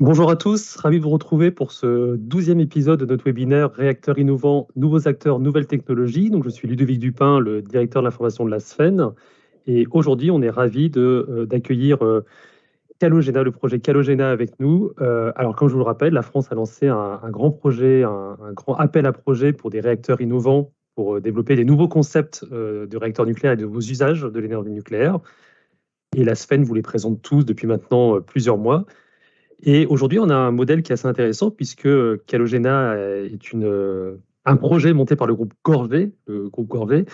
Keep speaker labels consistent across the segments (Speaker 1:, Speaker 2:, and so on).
Speaker 1: Bonjour à tous, ravi de vous retrouver pour ce 12e épisode de notre webinaire Réacteurs innovants, nouveaux acteurs, nouvelles technologies. Donc, je suis Ludovic Dupin, le directeur de l'information de la SFEN. Et aujourd'hui, on est ravi d'accueillir Calogena, le projet Calogena avec nous. Alors, comme je vous le rappelle, la France a lancé un grand projet, un grand appel à projet pour des réacteurs innovants pour développer des nouveaux concepts de réacteurs nucléaires et de nouveaux usages de l'énergie nucléaire. Et la SFEN vous les présente tous depuis maintenant plusieurs mois. Et aujourd'hui, on a un modèle qui est assez intéressant puisque Calogena est un projet monté par le groupe Gorgé, le groupe Gorgé.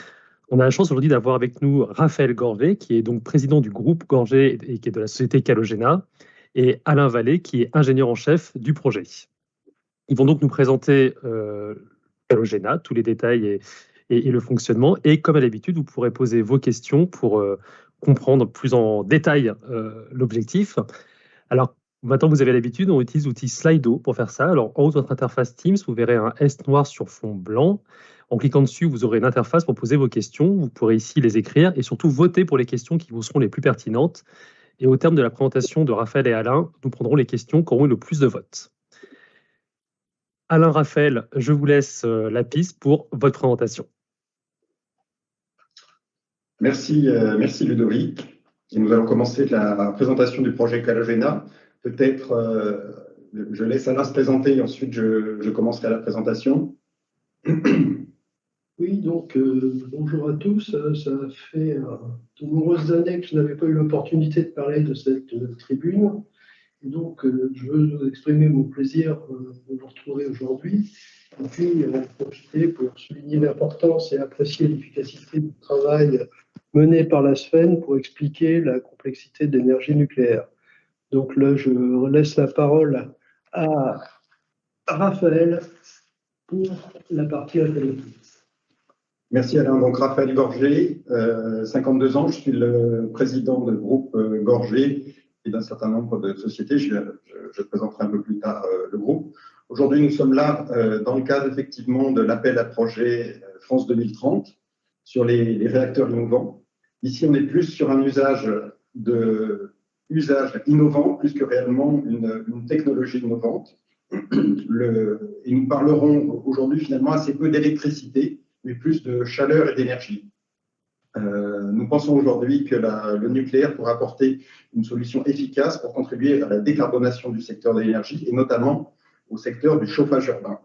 Speaker 1: On a la chance aujourd'hui d'avoir avec nous Raphaël Gorgé, qui est donc président du groupe Gorgé et qui est de la société Calogena, et Alain Vallée, qui est ingénieur en chef du projet. Ils vont donc nous présenter Calogena, tous les détails et le fonctionnement. Et comme à l'habitude, vous pourrez poser vos questions pour comprendre plus en détail l'objectif. Alors, maintenant, vous avez l'habitude, on utilise l'outil Slido pour faire ça. Alors, en haut de votre interface Teams, vous verrez un S noir sur fond blanc. En cliquant dessus, vous aurez une interface pour poser vos questions. Vous pourrez ici les écrire et surtout voter pour les questions qui vous seront les plus pertinentes. Et au terme de la présentation de Raphaël et Alain, nous prendrons les questions qui auront eu le plus de votes. Alain, Raphaël, je vous laisse la piste pour votre présentation.
Speaker 2: Merci Ludovic. Et nous allons commencer la présentation du projet Calogena. Peut-être je laisse Alain se présenter et ensuite je commencerai la présentation.
Speaker 3: Oui, donc bonjour à tous. Ça fait de nombreuses années que je n'avais pas eu l'opportunité de parler de cette tribune. Et donc, je veux vous exprimer mon plaisir de vous retrouver aujourd'hui. Et puis, profiter pour souligner l'importance et apprécier l'efficacité du travail mené par la SFEN pour expliquer la complexité de l'énergie nucléaire. Donc là, je laisse la parole à Raphaël pour la partie académique.
Speaker 2: Merci Alain. Donc Raphaël Gorgé, 52 ans, je suis le président du groupe Gorgé et d'un certain nombre de sociétés. Je présenterai un peu plus tard le groupe. Aujourd'hui, nous sommes là dans le cadre effectivement de l'appel à projet France 2030 sur les réacteurs innovants. Ici, on est plus sur un usage innovant plus que réellement une technologie innovante. Et nous parlerons aujourd'hui finalement assez peu d'électricité, mais plus de chaleur et d'énergie. Nous pensons aujourd'hui que le nucléaire pourra apporter une solution efficace pour contribuer à la décarbonation du secteur de l'énergie et notamment au secteur du chauffage urbain.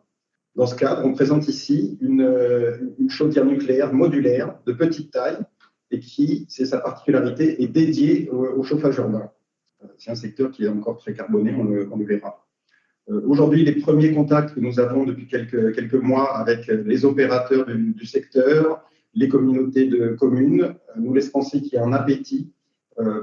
Speaker 2: Dans ce cadre, on présente ici une chaudière nucléaire modulaire de petite taille et qui, c'est sa particularité, est dédiée au chauffage urbain. C'est un secteur qui est encore très carboné, on le verra. Aujourd'hui, les premiers contacts que nous avons depuis quelques mois avec les opérateurs du secteur, les communautés de communes, nous laissent penser qu'il y a un appétit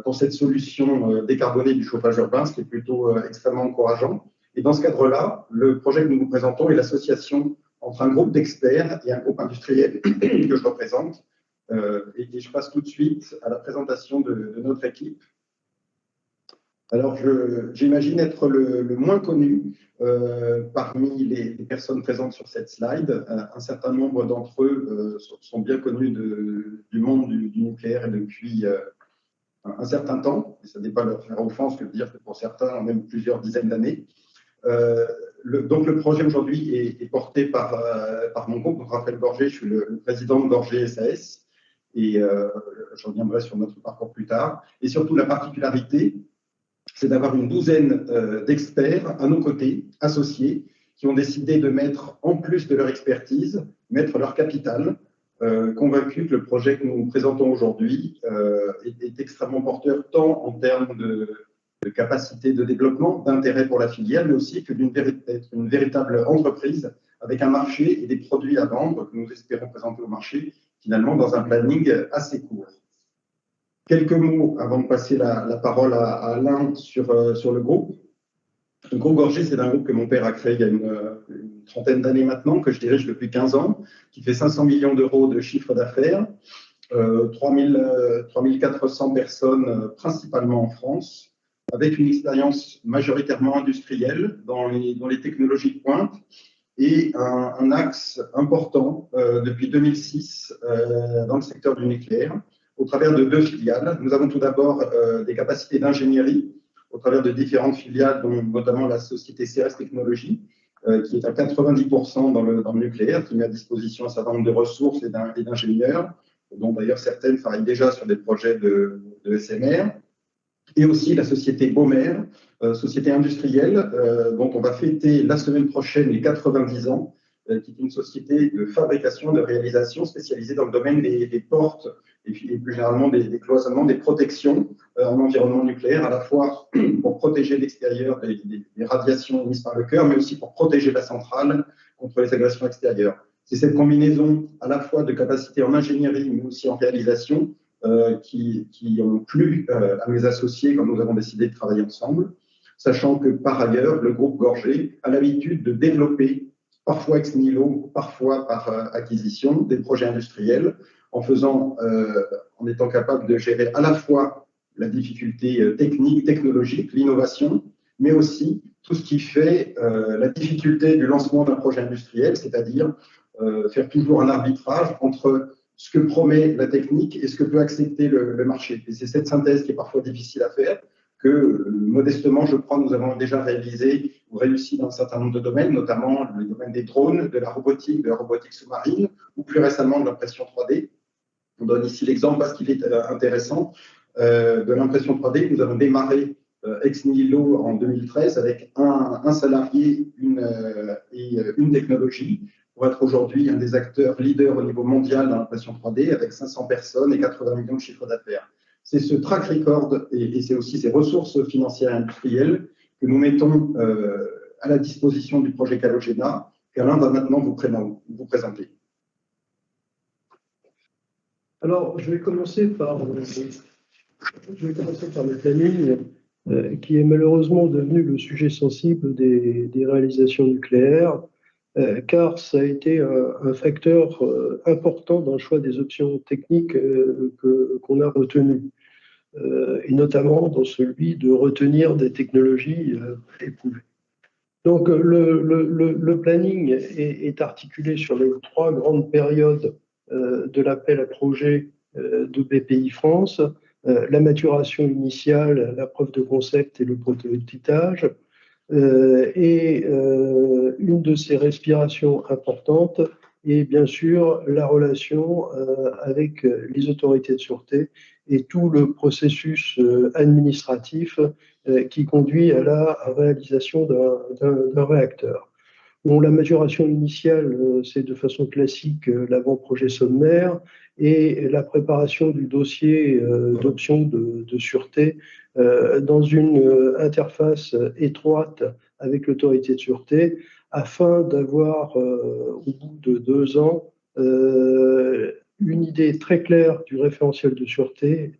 Speaker 2: pour cette solution décarbonée du chauffage urbain, ce qui est plutôt extrêmement encourageant. Et dans ce cadre-là, le projet que nous vous présentons est l'association entre un groupe d'experts et un groupe industriel que je représente. Et je passe tout de suite à la présentation de notre équipe. Alors, j'imagine être le moins connu parmi les personnes présentes sur cette slide. Un certain nombre d'entre eux sont bien connus du monde du nucléaire et depuis un certain temps. Et ça n'est pas leur faire offense que de dire que pour certains, même plusieurs dizaines d'années. Donc, le projet aujourd'hui est porté par mon groupe, Raphaël Gorgé. Je suis le président de Gorgé SAS. Et je reviendrai sur notre parcours plus tard. Et surtout, la particularité, c'est d'avoir une douzaine d'experts à nos côtés, associés, qui ont décidé de mettre, en plus de leur expertise, mettre leur capital, convaincus que le projet que nous présentons aujourd'hui est extrêmement porteur, tant en termes de capacité de développement, d'intérêt pour la filière, mais aussi que d'être une véritable entreprise avec un marché et des produits à vendre que nous espérons présenter au marché, finalement, dans un planning assez court. Quelques mots avant de passer la parole à Alain sur le groupe. Le groupe Gorgé, c'est un groupe que mon père a créé il y a une trentaine d'années maintenant, que je dirige depuis 15 ans, qui fait 500 millions d'euros de chiffre d'affaires, 3400 personnes principalement en France, avec une expérience majoritairement industrielle dans les technologies de pointe et un axe important depuis 2006 dans le secteur du nucléaire, au travers de deux filiales. Nous avons tout d'abord des capacités d'ingénierie au travers de différentes filiales, dont notamment la société CRS Technologies, qui est à 90% dans le nucléaire, qui met à disposition un certain nombre de ressources et d'ingénieurs, dont d'ailleurs certaines travaillent déjà sur des projets de SMR, et aussi la société Baumer, société industrielle, dont on va fêter la semaine prochaine les 90 ans, qui est une société de fabrication, de réalisation spécialisée dans le domaine des portes et plus généralement des cloisonnements, des protections en environnement nucléaire, à la fois pour protéger l'extérieur des radiations émises par le cœur, mais aussi pour protéger la centrale contre les agressions extérieures. C'est cette combinaison à la fois de capacités en ingénierie, mais aussi en réalisation, qui ont plu à mes associés quand nous avons décidé de travailler ensemble, sachant que par ailleurs, le groupe Gorgé a l'habitude de développer, parfois ex nihilo, parfois par acquisition, des projets industriels, en étant capable de gérer à la fois la difficulté technique, technologique, l'innovation, mais aussi tout ce qui fait la difficulté du lancement d'un projet industriel, c'est-à-dire faire toujours un arbitrage entre ce que promet la technique et ce que peut accepter le marché. Et c'est cette synthèse qui est parfois difficile à faire, que modestement, je crois, nous avons déjà réalisé ou réussi dans un certain nombre de domaines, notamment le domaine des drones, de la robotique sous-marine, ou plus récemment de l'impression 3D. On donne ici l'exemple parce qu'il est intéressant. De l'impression 3D, nous avons démarré ex nihilo en 2013 avec un salarié et une technologie, pour être aujourd'hui un des acteurs leaders au niveau mondial dans l'impression 3D, avec 500 personnes et 80 millions de chiffres d'affaires. C'est ce track record et c'est aussi ces ressources financières et industrielles que nous mettons à la disposition du projet Calogena, qu'Alain va maintenant vous présenter.
Speaker 3: Alors, je vais commencer par le planning, qui est malheureusement devenu le sujet sensible des réalisations nucléaires, car ça a été un facteur important dans le choix des options techniques qu'on a retenues, et notamment dans celui de retenir des technologies éprouvées. Donc, le planning est articulé sur les 3 grandes périodes de l'appel à projet de BPI France, la maturation initiale, la preuve de concept et le prototypage. Et une de ces respirations importantes est bien sûr la relation avec les autorités de sûreté et tout le processus administratif qui conduit à la réalisation d'un réacteur. Bon, la majoration initiale, c'est de façon classique l'avant-projet sommaire et la préparation du dossier d'option de sûreté dans une interface étroite avec l'autorité de sûreté afin d'avoir, au bout de 2 ans, une idée très claire du référentiel de sûreté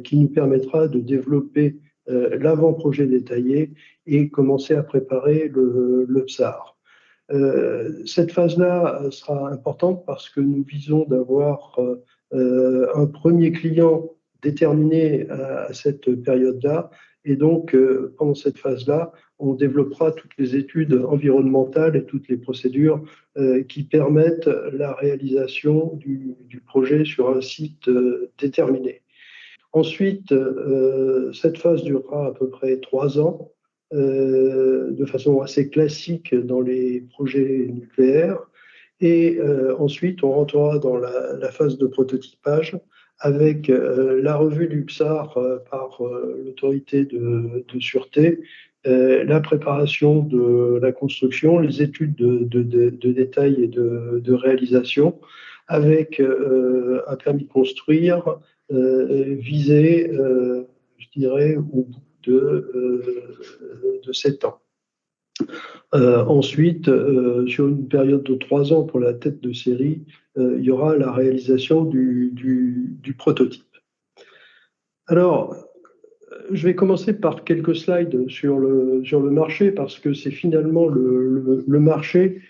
Speaker 3: qui nous permettra de développer l'avant-projet détaillé et commencer à préparer le PSAR. Cette phase-là sera importante parce que nous visons d'avoir un premier client déterminé à cette période-là. Et donc, pendant cette phase-là, on développera toutes les études environnementales et toutes les procédures qui permettent la réalisation du projet sur un site déterminé. Ensuite, cette phase durera à peu près 3 ans, de façon assez classique dans les projets nucléaires. Et ensuite, on rentrera dans la phase de prototypage avec la revue du PSAR par l'autorité de sûreté, la préparation de la construction, les études de détail et de réalisation, avec un permis de construire visé, je dirais, au bout de 7 ans. Ensuite, sur une période de 3 ans pour la tête de série, il y aura la réalisation du prototype. Alors, je vais commencer par quelques slides sur le marché parce que c'est finalement le marché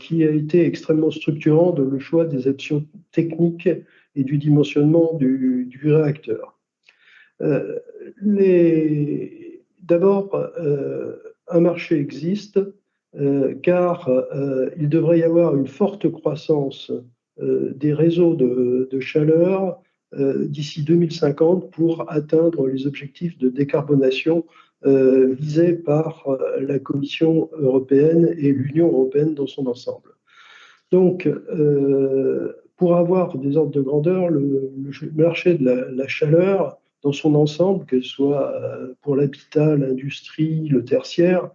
Speaker 3: qui a été extrêmement structurant dans le choix des options techniques et du dimensionnement du réacteur. D'abord, un marché existe car il devrait y avoir une forte croissance des réseaux de chaleur d'ici 2050 pour atteindre les objectifs de décarbonation visés par la Commission européenne et l'Union européenne dans son ensemble. Donc, pour avoir des ordres de grandeur, le marché de la chaleur dans son ensemble, que ce soit pour l'habitat, l'industrie, le tertiaire,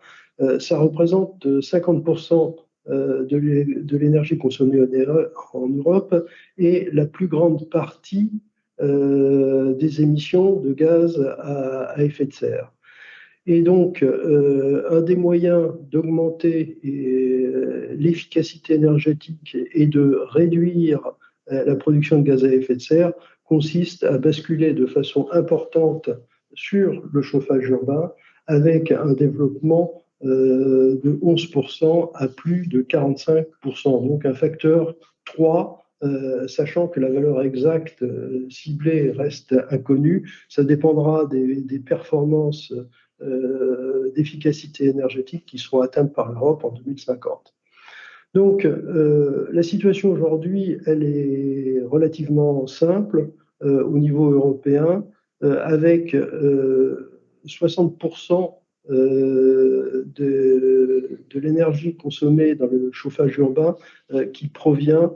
Speaker 3: ça représente 50% de l'énergie consommée en Europe et la plus grande partie des émissions de gaz à effet de serre. Et donc, un des moyens d'augmenter l'efficacité énergétique et de réduire la production de gaz à effet de serre consiste à basculer de façon importante sur le chauffage urbain avec un développement de 11% à plus de 45%, donc un facteur 3, sachant que la valeur exacte ciblée reste inconnue. Ça dépendra des performances d'efficacité énergétique qui seront atteintes par l'Europe en 2050. Donc, la situation aujourd'hui, elle est relativement simple au niveau européen, avec 60% de l'énergie consommée dans le chauffage urbain qui provient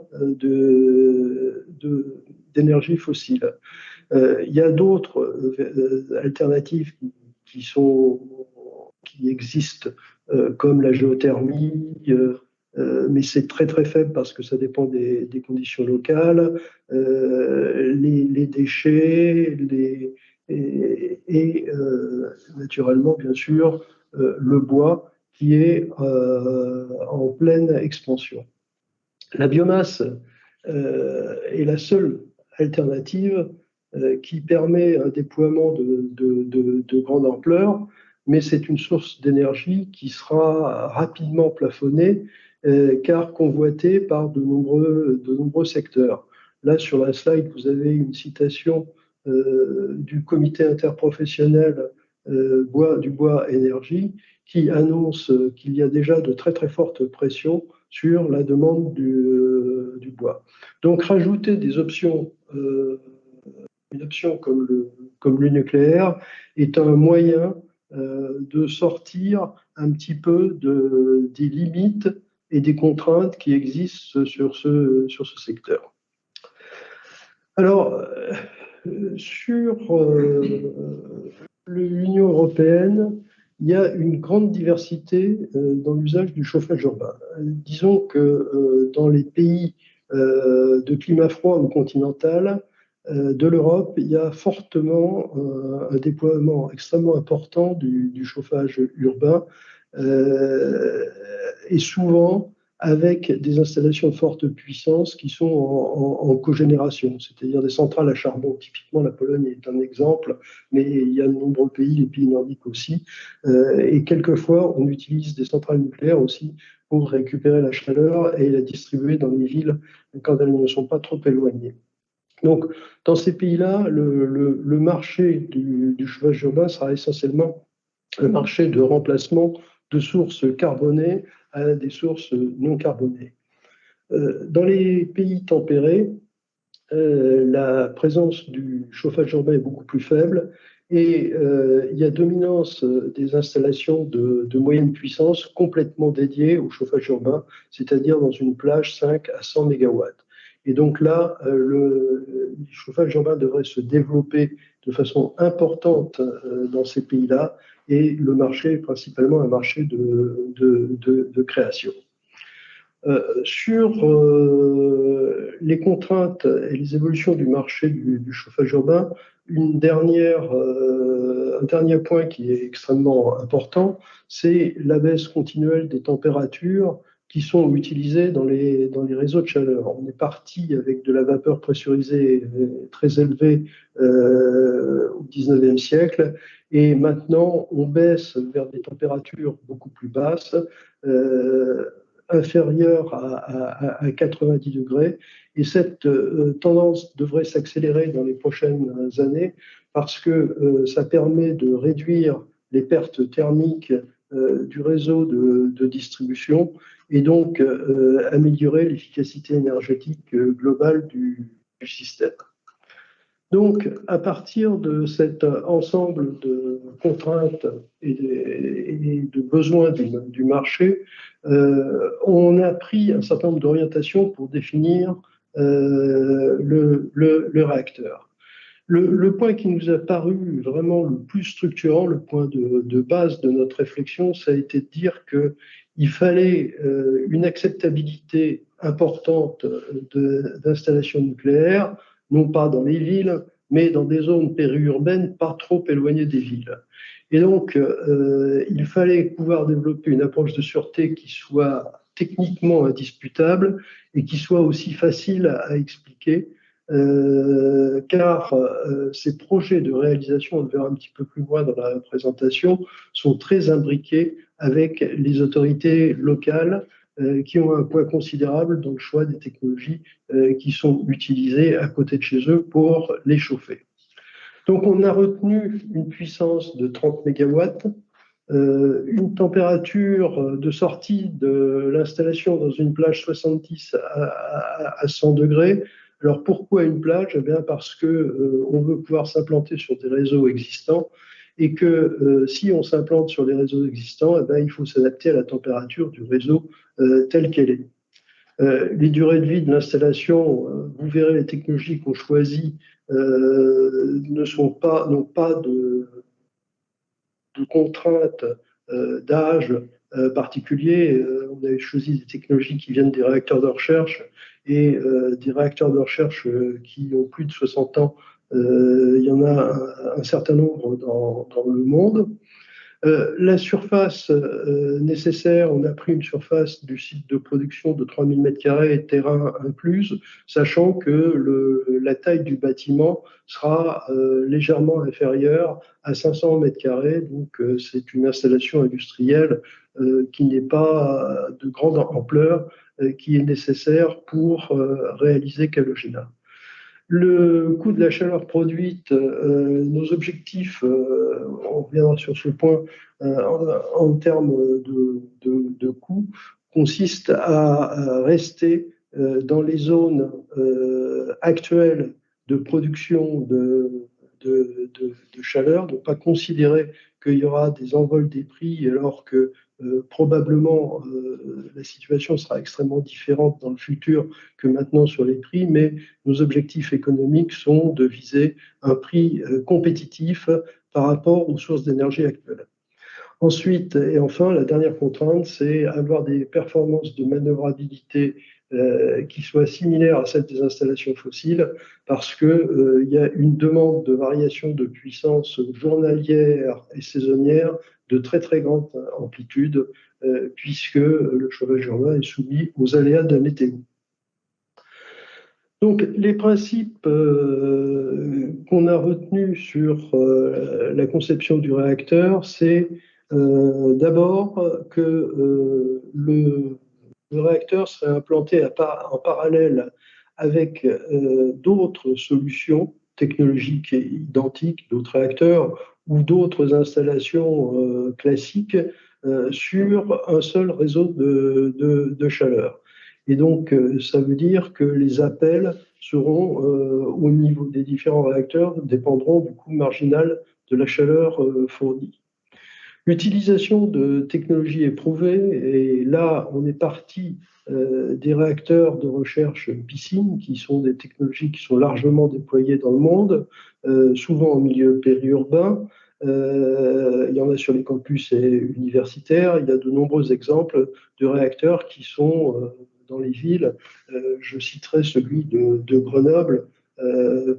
Speaker 3: d'énergie fossile. Il y a d'autres alternatives qui existent, comme la géothermie, mais c'est très très faible parce que ça dépend des conditions locales, les déchets, et naturellement, bien sûr, le bois qui est en pleine expansion. La biomasse est la seule alternative qui permet un déploiement de grande ampleur, mais c'est une source d'énergie qui sera rapidement plafonnée car convoitée par de nombreux secteurs. Là, sur la slide, vous avez une citation du comité interprofessionnel du bois énergie qui annonce qu'il y a déjà de très très fortes pressions sur la demande du bois. Donc, rajouter des options, une option comme le nucléaire est un moyen de sortir un petit peu des limites et des contraintes qui existent sur ce secteur. Alors, sur l'Union européenne, il y a une grande diversité dans l'usage du chauffage urbain. Disons que dans les pays de climat froid ou continental de l'Europe, il y a fortement un déploiement extrêmement important du chauffage urbain et souvent avec des installations de forte puissance qui sont en cogénération, c'est-à-dire des centrales à charbon. Typiquement, la Pologne est un exemple, mais il y a de nombreux pays, les pays nordiques aussi, et quelquefois on utilise des centrales nucléaires aussi pour récupérer la chaleur et la distribuer dans les villes quand elles ne sont pas trop éloignées. Donc, dans ces pays-là, le marché du chauffage urbain sera essentiellement un marché de remplacement de sources carbonées à des sources non carbonées. Dans les pays tempérés, la présence du chauffage urbain est beaucoup plus faible et il y a dominance des installations de moyenne puissance complètement dédiées au chauffage urbain, c'est-à-dire dans une plage 5 à 100 MW. Et donc là, le chauffage urbain devrait se développer de façon importante dans ces pays-là et le marché est principalement un marché de création. Sur les contraintes et les évolutions du marché du chauffage urbain, un dernier point qui est extrêmement important, c'est la baisse continuelle des températures qui sont utilisées dans les réseaux de chaleur. On est parti avec de la vapeur pressurisée très élevée au XIXe siècle et maintenant on baisse vers des températures beaucoup plus basses, inférieures à 90 degrés. Et cette tendance devrait s'accélérer dans les prochaines années parce que ça permet de réduire les pertes thermiques du réseau de distribution et donc améliorer l'efficacité énergétique globale du système. Donc, à partir de cet ensemble de contraintes et de besoins du marché, on a pris un certain nombre d'orientations pour définir le réacteur. Le point qui nous a paru vraiment le plus structurant, le point de base de notre réflexion, ça a été de dire qu'il fallait une acceptabilité importante d'installations nucléaires, non pas dans les villes, mais dans des zones périurbaines pas trop éloignées des villes. Et donc, il fallait pouvoir développer une approche de sûreté qui soit techniquement indisputable et qui soit aussi facile à expliquer car ces projets de réalisation, on le verra un petit peu plus loin dans la présentation, sont très imbriqués avec les autorités locales qui ont un poids considérable dans le choix des technologies qui sont utilisées à côté de chez eux pour les chauffer. Donc on a retenu une puissance de 30 mégawatts, une température de sortie de l'installation dans une plage 70 à 100 degrés. Alors pourquoi une plage? Eh bien parce qu'on veut pouvoir s'implanter sur des réseaux existants et que si on s'implante sur des réseaux existants, eh bien, il faut s'adapter à la température du réseau telle qu'elle est. Les durées de vie de l'installation, vous verrez les technologies qu'on choisit n'ont pas de contraintes d'âge particulier. On a choisi des technologies qui viennent des réacteurs de recherche et des réacteurs de recherche qui ont plus de 60 ans. Il y en a un certain nombre dans le monde. La surface nécessaire, on a pris une surface du site de production de 3000 m², terrain incluse, sachant que la taille du bâtiment sera légèrement inférieure à 500 m². Donc, c'est une installation industrielle qui n'est pas de grande ampleur, qui est nécessaire pour réaliser Calogena. Le coût de la chaleur produite, nos objectifs, on reviendra sur ce point, en termes de coût, consistent à rester dans les zones actuelles de production de chaleur, ne pas considérer qu'il y aura des envols des prix alors que probablement la situation sera extrêmement différente dans le futur que maintenant sur les prix, mais nos objectifs économiques sont de viser un prix compétitif par rapport aux sources d'énergie actuelles. Ensuite, et enfin, la dernière contrainte, c'est avoir des performances de manœuvrabilité qui soient similaires à celles des installations fossiles, parce qu'il y a une demande de variation de puissance journalière et saisonnière de très très grande amplitude, puisque le chauffage urbain est soumis aux aléas de la météo. Donc, les principes qu'on a retenus sur la conception du réacteur, c'est d'abord que le réacteur serait implanté en parallèle avec d'autres solutions technologiques identiques, d'autres réacteurs ou d'autres installations classiques sur un seul réseau de chaleur. Et donc, ça veut dire que les appels seront, au niveau des différents réacteurs, dépendront du coût marginal de la chaleur fournie. L'utilisation de technologies éprouvées, et là, on est parti des réacteurs de recherche piscine, qui sont des technologies qui sont largement déployées dans le monde, souvent en milieu périurbain. Il y en a sur les campus universitaires. Il y a de nombreux exemples de réacteurs qui sont dans les villes. Je citerai celui de Grenoble,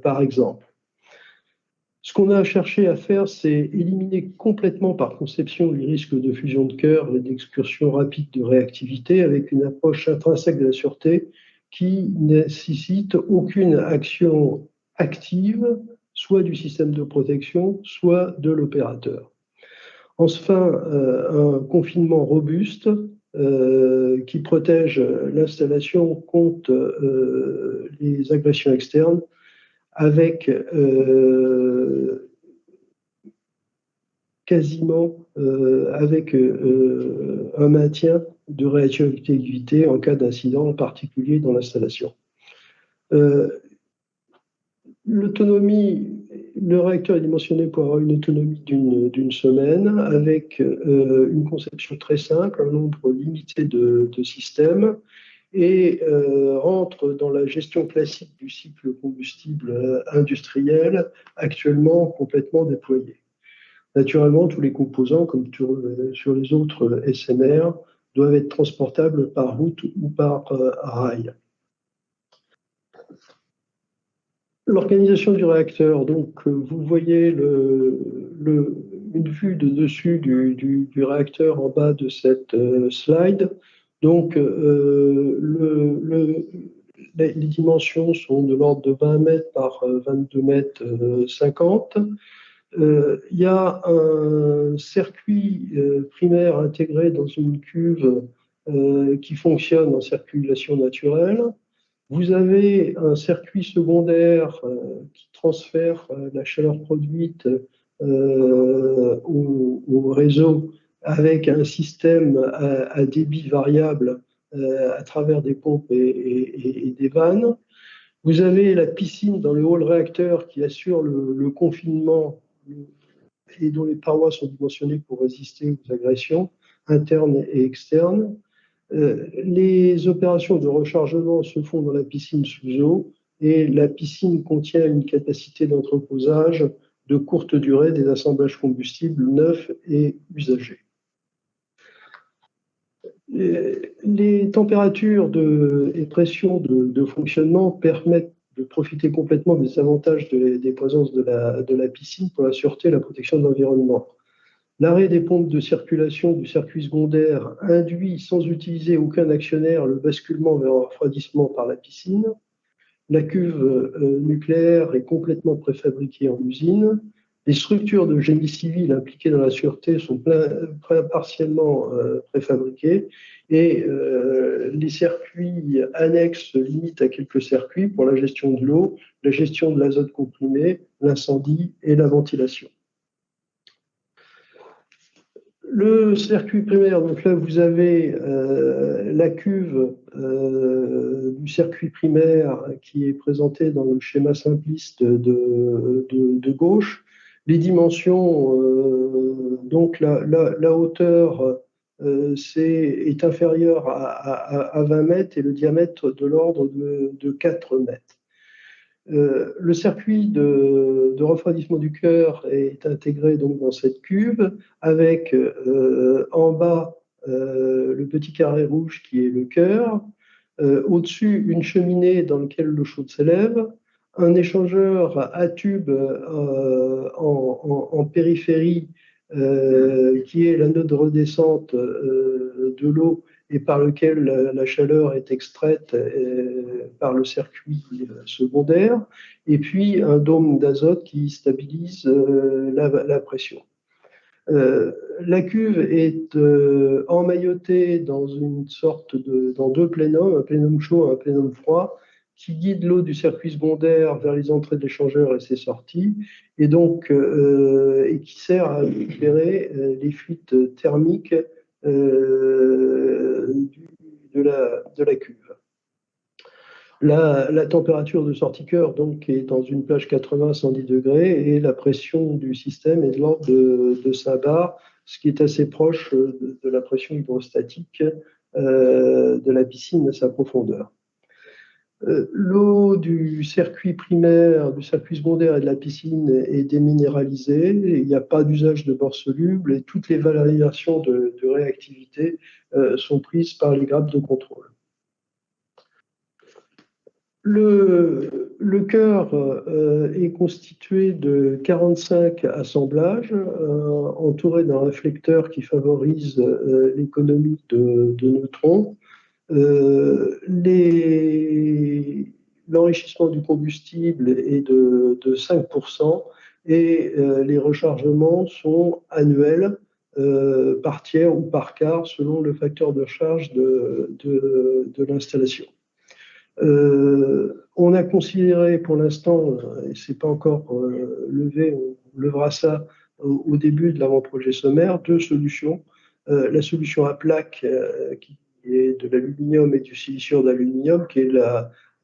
Speaker 3: par exemple. Ce qu'on a cherché à faire, c'est éliminer complètement par conception les risques de fusion de cœur et d'excursion rapide de réactivité avec une approche intrinsèque de la sûreté qui ne nécessite aucune action active, soit du système de protection, soit de l'opérateur. Enfin, un confinement robuste qui protège l'installation contre les agressions externes avec quasiment avec un maintien de réactivité en cas d'incident, en particulier dans l'installation. L'autonomie, le réacteur est dimensionné pour avoir une autonomie d'une semaine avec une conception très simple, un nombre limité de systèmes et rentre dans la gestion classique du cycle combustible industriel actuellement complètement déployé. Naturellement, tous les composants, comme sur les autres SMR, doivent être transportables par route ou par rail. L'organisation du réacteur, donc vous voyez une vue de dessus du réacteur en bas de cette slide. Donc les dimensions sont de l'ordre de 20 mètres par 22 mètres 50. Il y a un circuit primaire intégré dans une cuve qui fonctionne en circulation naturelle. Vous avez un circuit secondaire qui transfère la chaleur produite au réseau avec un système à débit variable à travers des pompes et des vannes. Vous avez la piscine dans le hall réacteur qui assure le confinement et dont les parois sont dimensionnées pour résister aux agressions internes et externes. Les opérations de rechargement se font dans la piscine sous eau et la piscine contient une capacité d'entreposage de courte durée des assemblages combustibles neufs et usagés. Les températures et pressions de fonctionnement permettent de profiter complètement des avantages des présences de la piscine pour la sûreté et la protection de l'environnement. L'arrêt des pompes de circulation du circuit secondaire induit, sans utiliser aucun actionnaire, le basculement vers un refroidissement par la piscine. La cuve nucléaire est complètement préfabriquée en usine. Les structures de génie civil impliquées dans la sûreté sont partiellement préfabriquées et les circuits annexes se limitent à quelques circuits pour la gestion de l'eau, la gestion de l'azote comprimé, l'incendie et la ventilation. Le circuit primaire, donc là vous avez la cuve du circuit primaire qui est présentée dans le schéma simpliste de gauche. Les dimensions, donc la hauteur est inférieure à 20 mètres et le diamètre de l'ordre de 4 mètres. Le circuit de refroidissement du cœur est intégré donc dans cette cuve avec en bas le petit carré rouge qui est le cœur, au-dessus une cheminée dans laquelle l'eau chaude s'élève, un échangeur à tube en périphérie qui est l'anode de redescente de l'eau et par lequel la chaleur est extraite par le circuit secondaire, et puis un dôme d'azote qui stabilise la pression. La cuve est emmaillotée dans dans deux plénums, un plénum chaud et un plénum froid, qui guide l'eau du circuit secondaire vers les entrées de l'échangeur et ses sorties, et donc et qui sert à récupérer les fuites thermiques de la cuve. La température de sortie cœur donc, est dans une plage 80-110 degrés et la pression du système est de l'ordre de 5 bars, ce qui est assez proche de la pression hydrostatique de la piscine à sa profondeur. L'eau du circuit primaire, du circuit secondaire et de la piscine est déminéralisée. Il n'y a pas d'usage de bore soluble et toutes les valorisations de réactivité sont prises par les grappes de contrôle. Le cœur est constitué de 45 assemblages entourés d'un réflecteur qui favorise l'économie de neutrons. L'enrichissement du combustible est de 5% et les rechargements sont annuels par tiers ou par quart selon le facteur de charge de l'installation. On a considéré pour l'instant, et ce n'est pas encore levé, on levera ça au début de l'avant-projet sommaire, deux solutions. La solution à plaque qui est de l'aluminium et du siliciure d'aluminium, qui est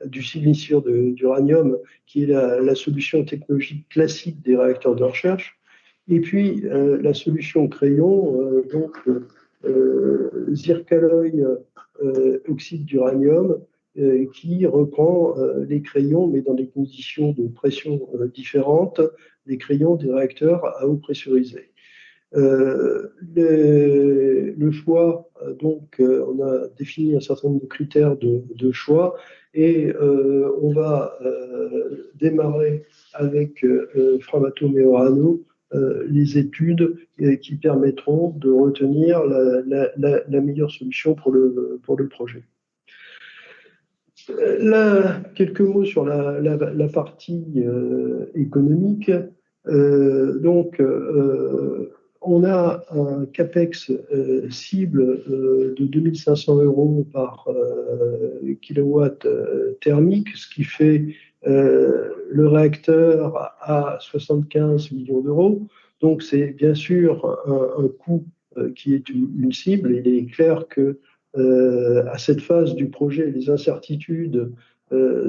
Speaker 3: du siliciure d'uranium, qui est la solution technologique classique des réacteurs de recherche. Et puis la solution crayon, zircaloy oxyde d'uranium, qui reprend les crayons, mais dans des conditions de pression différentes, les crayons des réacteurs à eau pressurisée. Le choix, on a défini un certain nombre de critères de choix et on va démarrer avec Framatome et Orano les études qui permettront de retenir la meilleure solution pour le projet. Là, quelques mots sur la partie économique. On a un CAPEX cible de 2500 € par kilowatt thermique, ce qui fait le réacteur à 75 millions d'euros. Donc c'est bien sûr un coût qui est une cible. Il est clair que à cette phase du projet, les incertitudes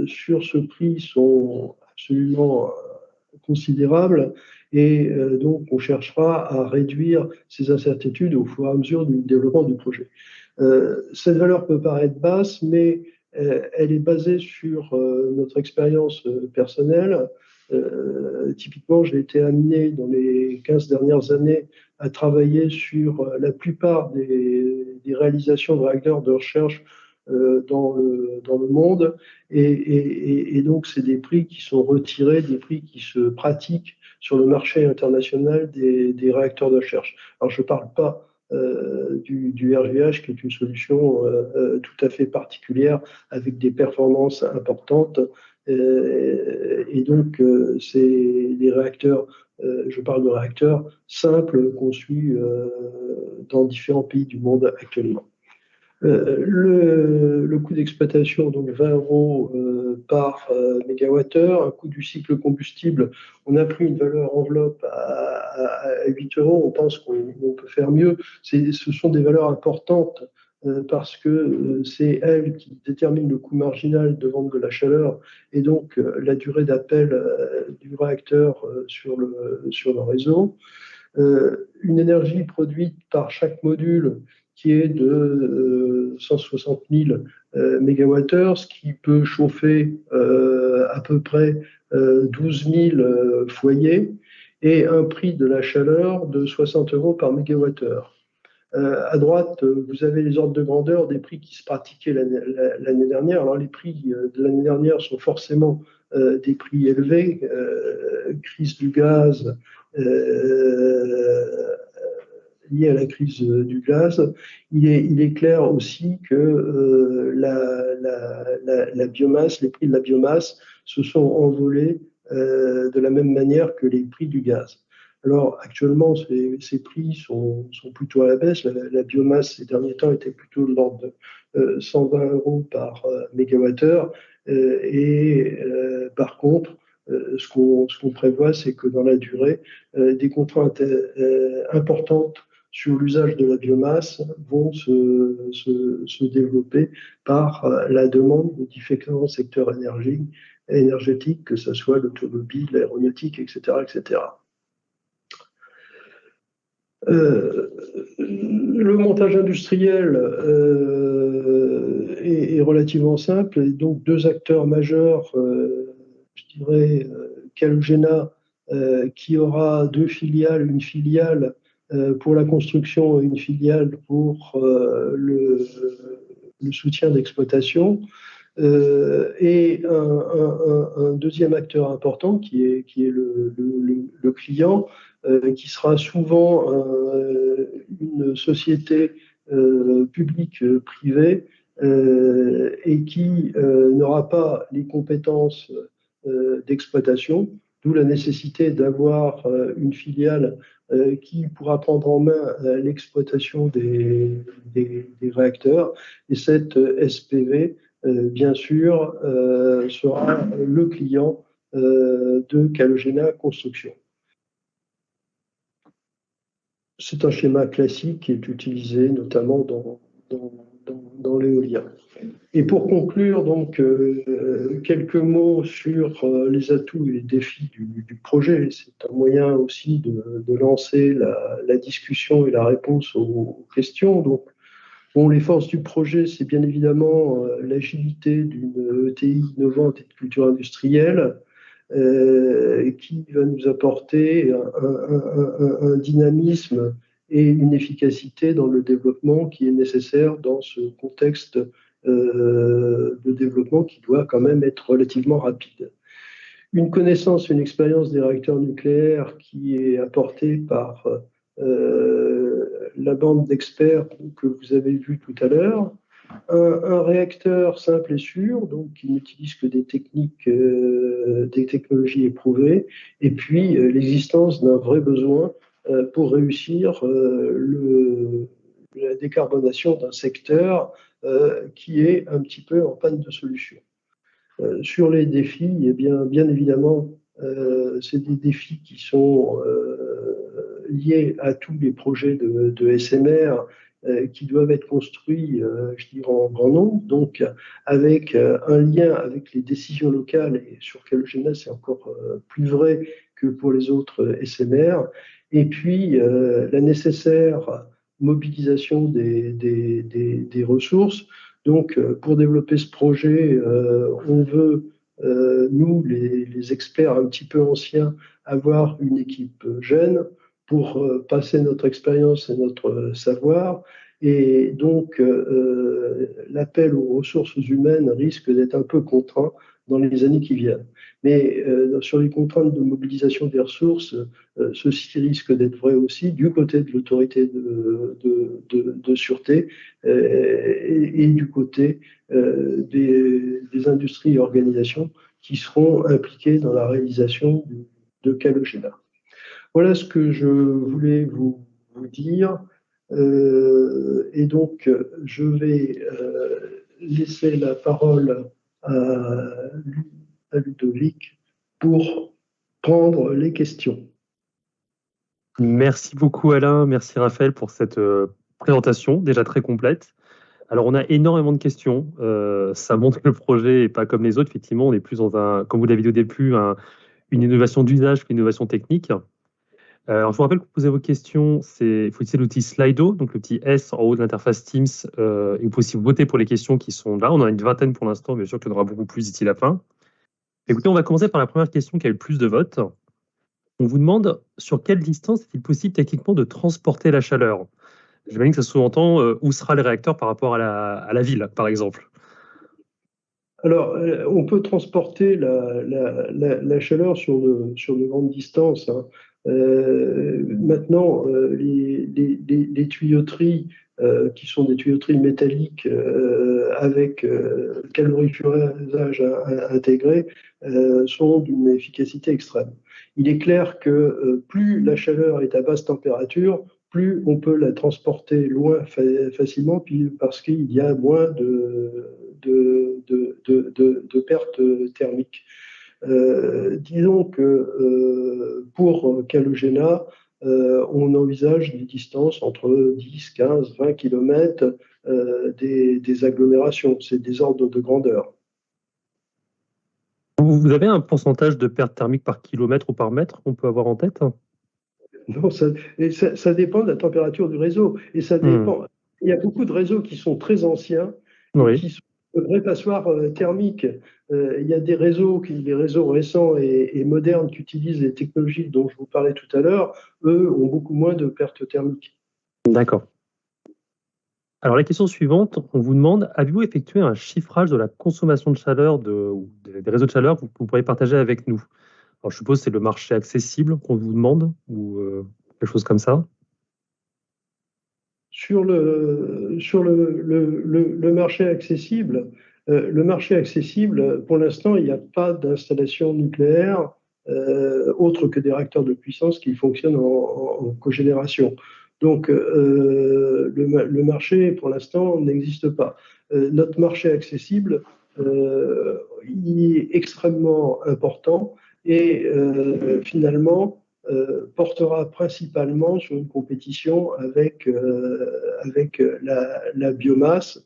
Speaker 3: sur ce prix sont absolument considérables et donc on cherchera à réduire ces incertitudes au fur et à mesure du développement du projet. Cette valeur peut paraître basse, mais elle est basée sur notre expérience personnelle. Typiquement, j'ai été amené dans les 15 dernières années à travailler sur la plupart des réalisations de réacteurs de recherche dans le monde. Et donc, c'est des prix qui sont retirés, des prix qui se pratiquent sur le marché international des réacteurs de recherche. Alors, je ne parle pas du RGH, qui est une solution tout à fait particulière, avec des performances importantes. Et donc, c'est des réacteurs, je parle de réacteurs simples conçus dans différents pays du monde actuellement. Le coût d'exploitation, donc 20 € par mégawattheure, un coût du cycle combustible, on a pris une valeur enveloppe à 8 €, on pense qu'on peut faire mieux. Ce sont des valeurs importantes parce que c'est elles qui déterminent le coût marginal de vente de la chaleur et donc la durée d'appel du réacteur sur le réseau. Une énergie produite par chaque module qui est de 160 000 mégawattheures, ce qui peut chauffer à peu près 12 000 foyers, et un prix de la chaleur de 60 € par mégawattheure. À droite, vous avez les ordres de grandeur des prix qui se pratiquaient l'année dernière. Alors, les prix de l'année dernière sont forcément des prix élevés, crise du gaz, lié à la crise du gaz. Il est clair aussi que la biomasse, les prix de la biomasse se sont envolés de la même manière que les prix du gaz. Alors actuellement, ces prix sont plutôt à la baisse. La biomasse ces derniers temps était plutôt de l'ordre de 120 € par mégawattheure. Par contre, ce qu'on prévoit, c'est que dans la durée, des contraintes importantes sur l'usage de la biomasse vont se développer par la demande de différents secteurs énergétiques, que ce soit l'automobile, l'aéronautique, etc., etc. Le montage industriel est relativement simple, et donc deux acteurs majeurs, je dirais Calogena, qui aura deux filiales, une filiale pour la construction et une filiale pour le soutien d'exploitation, et un deuxième acteur important qui est le client, qui sera souvent une société publique-privée et qui n'aura pas les compétences d'exploitation, d'où la nécessité d'avoir une filiale qui pourra prendre en main l'exploitation des réacteurs. Et cette SPV, bien sûr, sera le client de Calogena Construction. C'est un schéma classique qui est utilisé notamment dans dans l'éolien. Et pour conclure, donc, quelques mots sur les atouts et les défis du projet. C'est un moyen aussi de lancer la discussion et la réponse aux questions. Donc, bon, les forces du projet, c'est bien évidemment l'agilité d'une ETI innovante et de culture industrielle qui va nous apporter un dynamisme et une efficacité dans le développement qui est nécessaire dans ce contexte de développement qui doit quand même être relativement rapide. Une connaissance, une expérience des réacteurs nucléaires qui est apportée par la bande d'experts que vous avez vu tout à l'heure. Un réacteur simple et sûr, donc qui n'utilise que des techniques, des technologies éprouvées, et puis l'existence d'un vrai besoin pour réussir la décarbonation d'un secteur qui est un petit peu en panne de solution. Sur les défis, eh bien évidemment, c'est des défis qui sont liés à tous les projets de SMR qui doivent être construits, je dirais, en grand nombre, donc avec un lien avec les décisions locales, et sur Calogena, c'est encore plus vrai que pour les autres SMR, et puis la nécessaire mobilisation des ressources. Donc, pour développer ce projet, on veut, nous, les experts un petit peu anciens, avoir une équipe jeune pour passer notre expérience et notre savoir. Et donc, l'appel aux ressources humaines risque d'être un peu contraint dans les années qui viennent. Mais sur les contraintes de mobilisation des ressources, ceci risque d'être vrai aussi du côté de l'autorité de sûreté et du côté des industries et organisations qui seront impliquées dans la réalisation de Calogena. Voilà ce que je voulais vous dire. Et donc, je vais laisser la parole à Ludovic pour prendre les questions.
Speaker 1: Merci beaucoup Alain, merci Raphaël pour cette présentation déjà très complète. Alors on a énormément de questions, ça montre que le projet n'est pas comme les autres, effectivement on est plus dans un, comme vous l'avez dit au début, une innovation d'usage qu'une innovation technique. Alors je vous rappelle que pour poser vos questions, il faut utiliser l'outil Slido, donc le petit S en haut de l'interface Teams, et vous pouvez aussi voter pour les questions qui sont là. On en a une vingtaine pour l'instant, mais bien sûr qu'il y en aura beaucoup plus d'ici la fin. Écoutez, on va commencer par la première question qui a eu le plus de votes. On vous demande sur quelle distance est-il possible techniquement de transporter la chaleur? J'imagine que ça sous-entend où sera le réacteur par rapport à la ville, par exemple.
Speaker 3: Alors, on peut transporter la chaleur sur de grandes distances, hein. Maintenant, les tuyauteries qui sont des tuyauteries métalliques avec calorifusage intégré sont d'une efficacité extrême. Il est clair que plus la chaleur est à basse température, plus on peut la transporter loin facilement, parce qu'il y a moins de pertes thermiques. Disons que pour Calogena, on envisage des distances entre 10, 15, 20 km des agglomérations. C'est des ordres de grandeur.
Speaker 1: Vous avez un pourcentage de perte thermique par kilomètre ou par mètre qu'on peut avoir en tête?
Speaker 3: Non, ça dépend de la température du réseau. Et ça dépend. Il y a beaucoup de réseaux qui sont très anciens,
Speaker 1: oui,
Speaker 3: qui sont de vraies passoires thermiques. Il y a des réseaux récents et modernes qui utilisent les technologies dont je vous parlais tout à l'heure. Eux ont beaucoup moins de pertes thermiques.
Speaker 1: D'accord. Alors la question suivante, on vous demande, avez-vous effectué un chiffrage de la consommation de chaleur des réseaux de chaleur que vous pourriez partager avec nous? Alors je suppose que c'est le marché accessible qu'on vous demande ou quelque chose comme ça?
Speaker 3: Sur le marché accessible, pour l'instant, il n'y a pas d'installation nucléaire autre que des réacteurs de puissance qui fonctionnent en cogénération. Donc, le marché, pour l'instant, n'existe pas. Notre marché accessible, il est extrêmement important et finalement, portera principalement sur une compétition avec la biomasse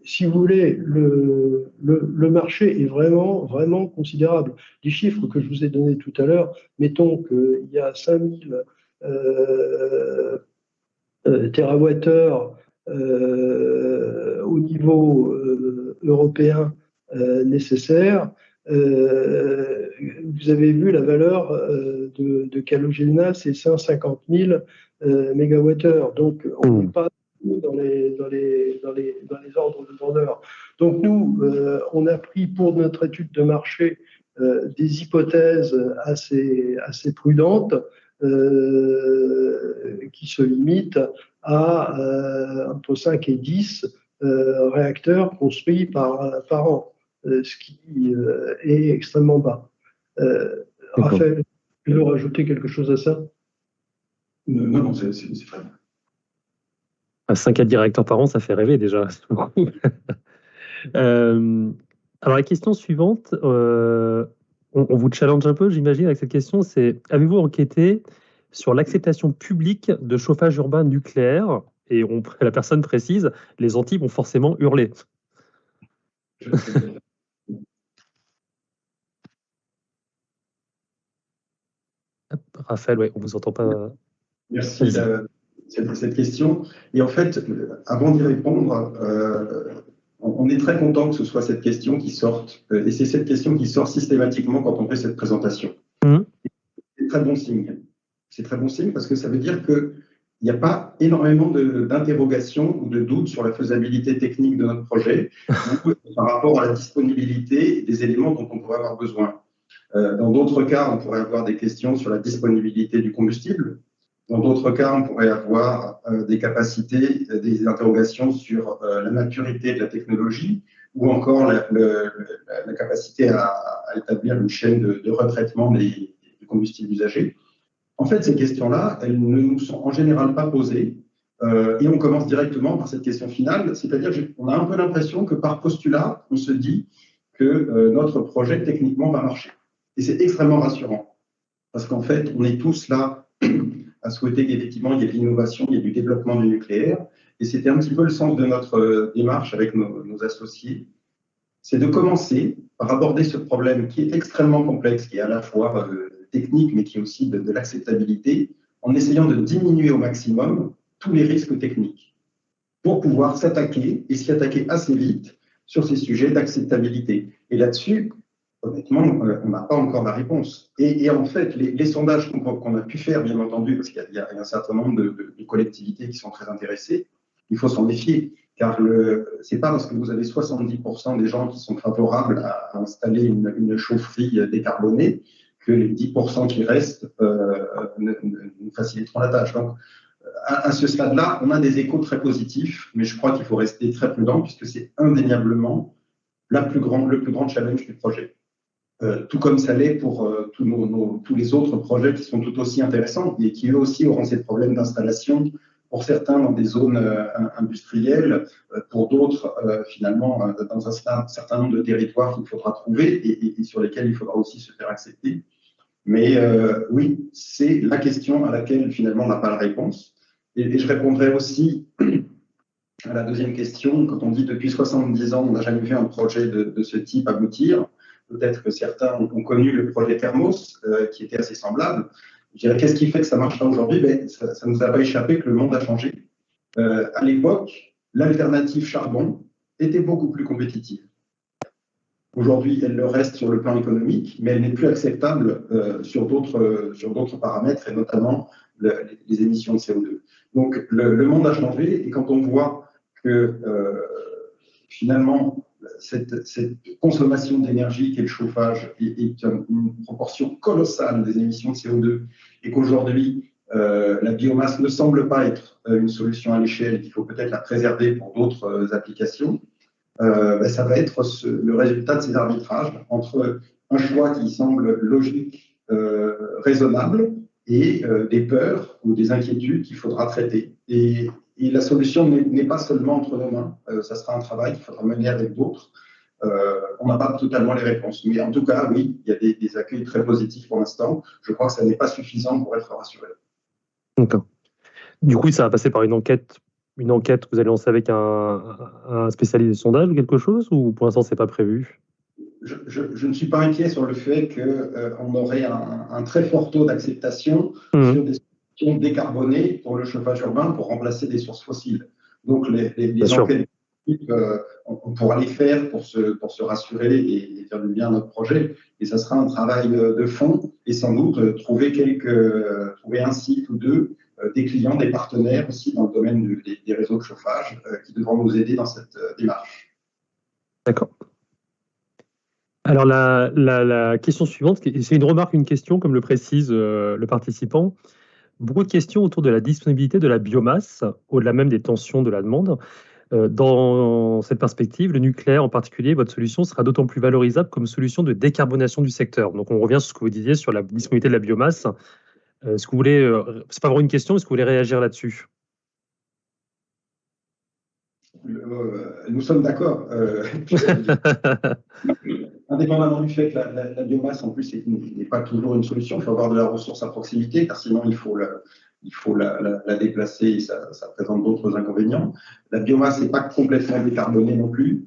Speaker 3: si vous voulez, le marché est vraiment, vraiment considérable. Les chiffres que je vous ai donnés tout à l'heure, mettons qu'il y a 5000 térawattheures au niveau européen nécessaire. Vous avez vu la valeur de Calogena, c'est 150 000 mégawattheures. Donc, on n'est pas dans les ordres de grandeur. Donc, nous, on a pris pour notre étude de marché des hypothèses assez prudentes qui se limitent à entre 5 et 10 réacteurs construits par an, ce qui est extrêmement bas. Raphaël, tu veux rajouter quelque chose à ça?
Speaker 2: Non, c'est très bien.
Speaker 1: 5 à 10 réacteurs par an, ça fait rêver déjà. Alors la question suivante, on vous challenge un peu, j'imagine, avec cette question, c'est avez-vous enquêté sur l'acceptation publique de chauffage urbain nucléaire? Et la personne précise, les Antilles vont forcément hurler. Raphaël, ouais, on ne vous entend pas.
Speaker 2: Merci de cette question. Et en fait, avant d'y répondre, on est très content que ce soit cette question qui sorte. Et c'est cette question qui sort systématiquement quand on fait cette présentation. C'est très bon signe. C'est très bon signe parce que ça veut dire qu'il n'y a pas énormément d'interrogations ou de doutes sur la faisabilité technique de notre projet par rapport à la disponibilité des éléments dont on pourrait avoir besoin. Dans d'autres cas, on pourrait avoir des questions sur la disponibilité du combustible. Dans d'autres cas, on pourrait avoir des capacités, des interrogations sur la maturité de la technologie ou encore la capacité à établir une chaîne de retraitement du combustible usagé. En fait, ces questions-là, elles ne nous sont en général pas posées et on commence directement par cette question finale, c'est-à-dire qu'on a un peu l'impression que par postulat, on se dit que notre projet techniquement va marcher. Et c'est extrêmement rassurant parce qu'en fait, on est tous là à souhaiter qu'effectivement, il y ait de l'innovation, il y ait du développement du nucléaire. Et c'était un petit peu le sens de notre démarche avec nos associés. C'est de commencer par aborder ce problème qui est extrêmement complexe, qui est à la fois technique, mais qui est aussi de l'acceptabilité, en essayant de diminuer au maximum tous les risques techniques pour pouvoir s'attaquer et s'y attaquer assez vite sur ces sujets d'acceptabilité. Et là-dessus, honnêtement, on n'a pas encore la réponse. Et en fait, les sondages qu'on a pu faire, bien entendu, parce qu'il y a un certain nombre de collectivités qui sont très intéressées, il faut s'en méfier, car ce n'est pas parce que vous avez 70% des gens qui sont favorables à installer une chaufferie décarbonée que les 10% qui restent nous faciliteront la tâche. Donc, à ce stade-là, on a des échos très positifs, mais je crois qu'il faut rester très prudent, puisque c'est indéniablement le plus grand challenge du projet. Tout comme ça l'est pour tous les autres projets qui sont tout aussi intéressants et qui eux aussi auront ces problèmes d'installation, pour certains dans des zones industrielles, pour d'autres finalement dans un certain nombre de territoires qu'il faudra trouver et sur lesquels il faudra aussi se faire accepter. Mais oui, c'est la question à laquelle finalement on n'a pas la réponse. Et je répondrai aussi à la deuxième question. Quand on dit depuis 70 ans, on n'a jamais vu un projet de ce type aboutir. Peut-être que certains ont connu le projet Thermos, qui était assez semblable. Je dirais, qu'est-ce qui fait que ça marche pas aujourd'hui? Ça ne nous a pas échappé que le monde a changé. À l'époque, l'alternative charbon était beaucoup plus compétitive. Aujourd'hui, elle le reste sur le plan économique, mais elle n'est plus acceptable sur d'autres paramètres, et notamment les émissions de CO2. Donc, le monde a changé, et quand on voit que finalement, cette consommation d'énergie qu'est le chauffage est une proportion colossale des émissions de CO2 et qu'aujourd'hui, la biomasse ne semble pas être une solution à l'échelle, qu'il faut peut-être la préserver pour d'autres applications, ça va être le résultat de ces arbitrages entre un choix qui semble logique, raisonnable et des peurs ou des inquiétudes qu'il faudra traiter. Et la solution n'est pas seulement entre nos mains, ça sera un travail qu'il faudra mener avec d'autres. On n'a pas totalement les réponses. Mais en tout cas, oui, il y a des accueils très positifs pour l'instant. Je crois que ça n'est pas suffisant pour être rassuré.
Speaker 1: D'accord. Du coup, ça va passer par une enquête une enquête que vous allez lancer avec un spécialiste des sondages ou quelque chose, ou pour l'instant, c'est pas prévu?
Speaker 2: Je ne suis pas inquiet sur le fait qu'on aurait un très fort taux d'acceptation
Speaker 1: Mhm.
Speaker 2: sur des solutions décarbonées pour le chauffage urbain pour remplacer des sources fossiles. Donc,
Speaker 1: Bien
Speaker 2: les
Speaker 1: sûr.
Speaker 2: enquêtes, on pourra les faire pour se rassurer et faire du bien à notre projet. Et ça sera un travail de fond et sans doute trouver un site ou deux, des clients, des partenaires aussi dans le domaine des réseaux de chauffage qui devront nous aider dans cette démarche.
Speaker 1: D'accord. Alors, la question suivante, c'est une remarque, une question, comme le précise le participant. Beaucoup de questions autour de la disponibilité de la biomasse, au-delà même des tensions de la demande. Dans cette perspective, le nucléaire en particulier, votre solution sera d'autant plus valorisable comme solution de décarbonation du secteur. Donc, on revient sur ce que vous disiez sur la disponibilité de la biomasse. Est-ce que vous voulez, c'est pas vraiment une question, est-ce que vous voulez réagir là-dessus?
Speaker 2: Nous sommes d'accord. Indépendamment du fait que la biomasse, en plus, n'est pas toujours une solution, il faut avoir de la ressource à proximité, car sinon, il faut la déplacer et ça présente d'autres inconvénients. La biomasse n'est pas complètement décarbonée non plus.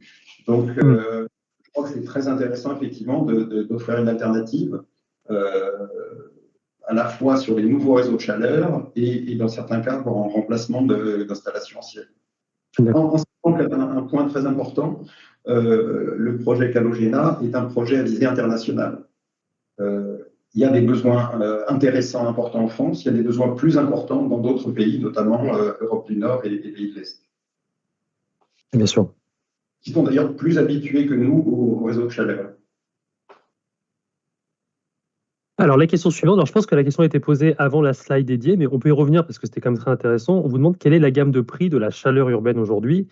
Speaker 2: Donc, je crois que c'est très intéressant, effectivement, d'offrir une alternative à la fois sur les nouveaux réseaux de chaleur et dans certains cas, en remplacement d'installations anciennes. En sachant qu'un point très important, le projet Calogena est un projet à visée internationale. Il y a des besoins intéressants, importants en France, il y a des besoins plus importants dans d'autres pays, notamment Europe du Nord et les pays de l'Est.
Speaker 1: Bien sûr.
Speaker 2: Qui sont d'ailleurs plus habitués que nous au réseau de chaleur.
Speaker 1: Alors, la question suivante, alors je pense que la question a été posée avant la slide dédiée, mais on peut y revenir parce que c'était quand même très intéressant. On vous demande quelle est la gamme de prix de la chaleur urbaine aujourd'hui.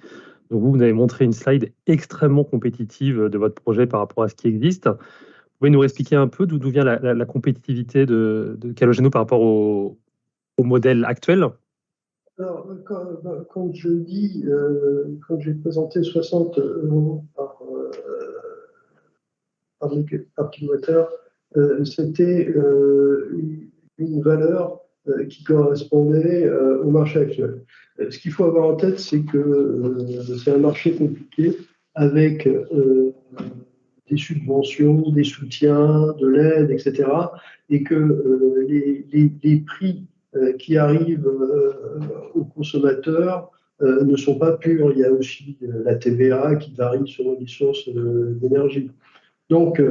Speaker 1: Donc, vous avez montré une slide extrêmement compétitive de votre projet par rapport à ce qui existe. Vous pouvez nous expliquer un peu d'où vient la compétitivité de Calogeno par rapport au modèle actuel?
Speaker 3: Alors, quand je dis, quand j'ai présenté 60 € par kilowattheure, c'était une valeur qui correspondait au marché actuel. Ce qu'il faut avoir en tête, c'est que c'est un marché compliqué avec des subventions, des soutiens, de l'aide, etc. Et que les prix qui arrivent aux consommateurs ne sont pas purs. Il y a aussi la TVA qui varie selon les sources d'énergie. Donc,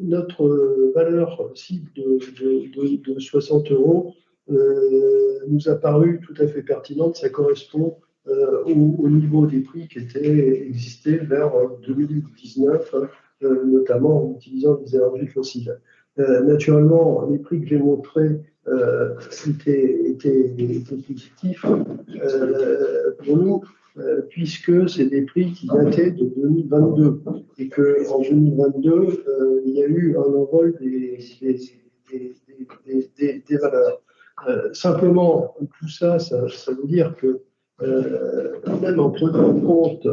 Speaker 3: notre valeur cible de 60 € nous a paru tout à fait pertinente. Ça correspond au niveau des prix qui existaient vers 2019, notamment en utilisant des énergies fossiles. Naturellement, les prix que j'ai montrés étaient positifs pour nous, puisque c'est des prix qui dataient de 2022 et qu'en 2022, il y a eu un envol des valeurs. Simplement, tout ça, ça veut dire que même en prenant en compte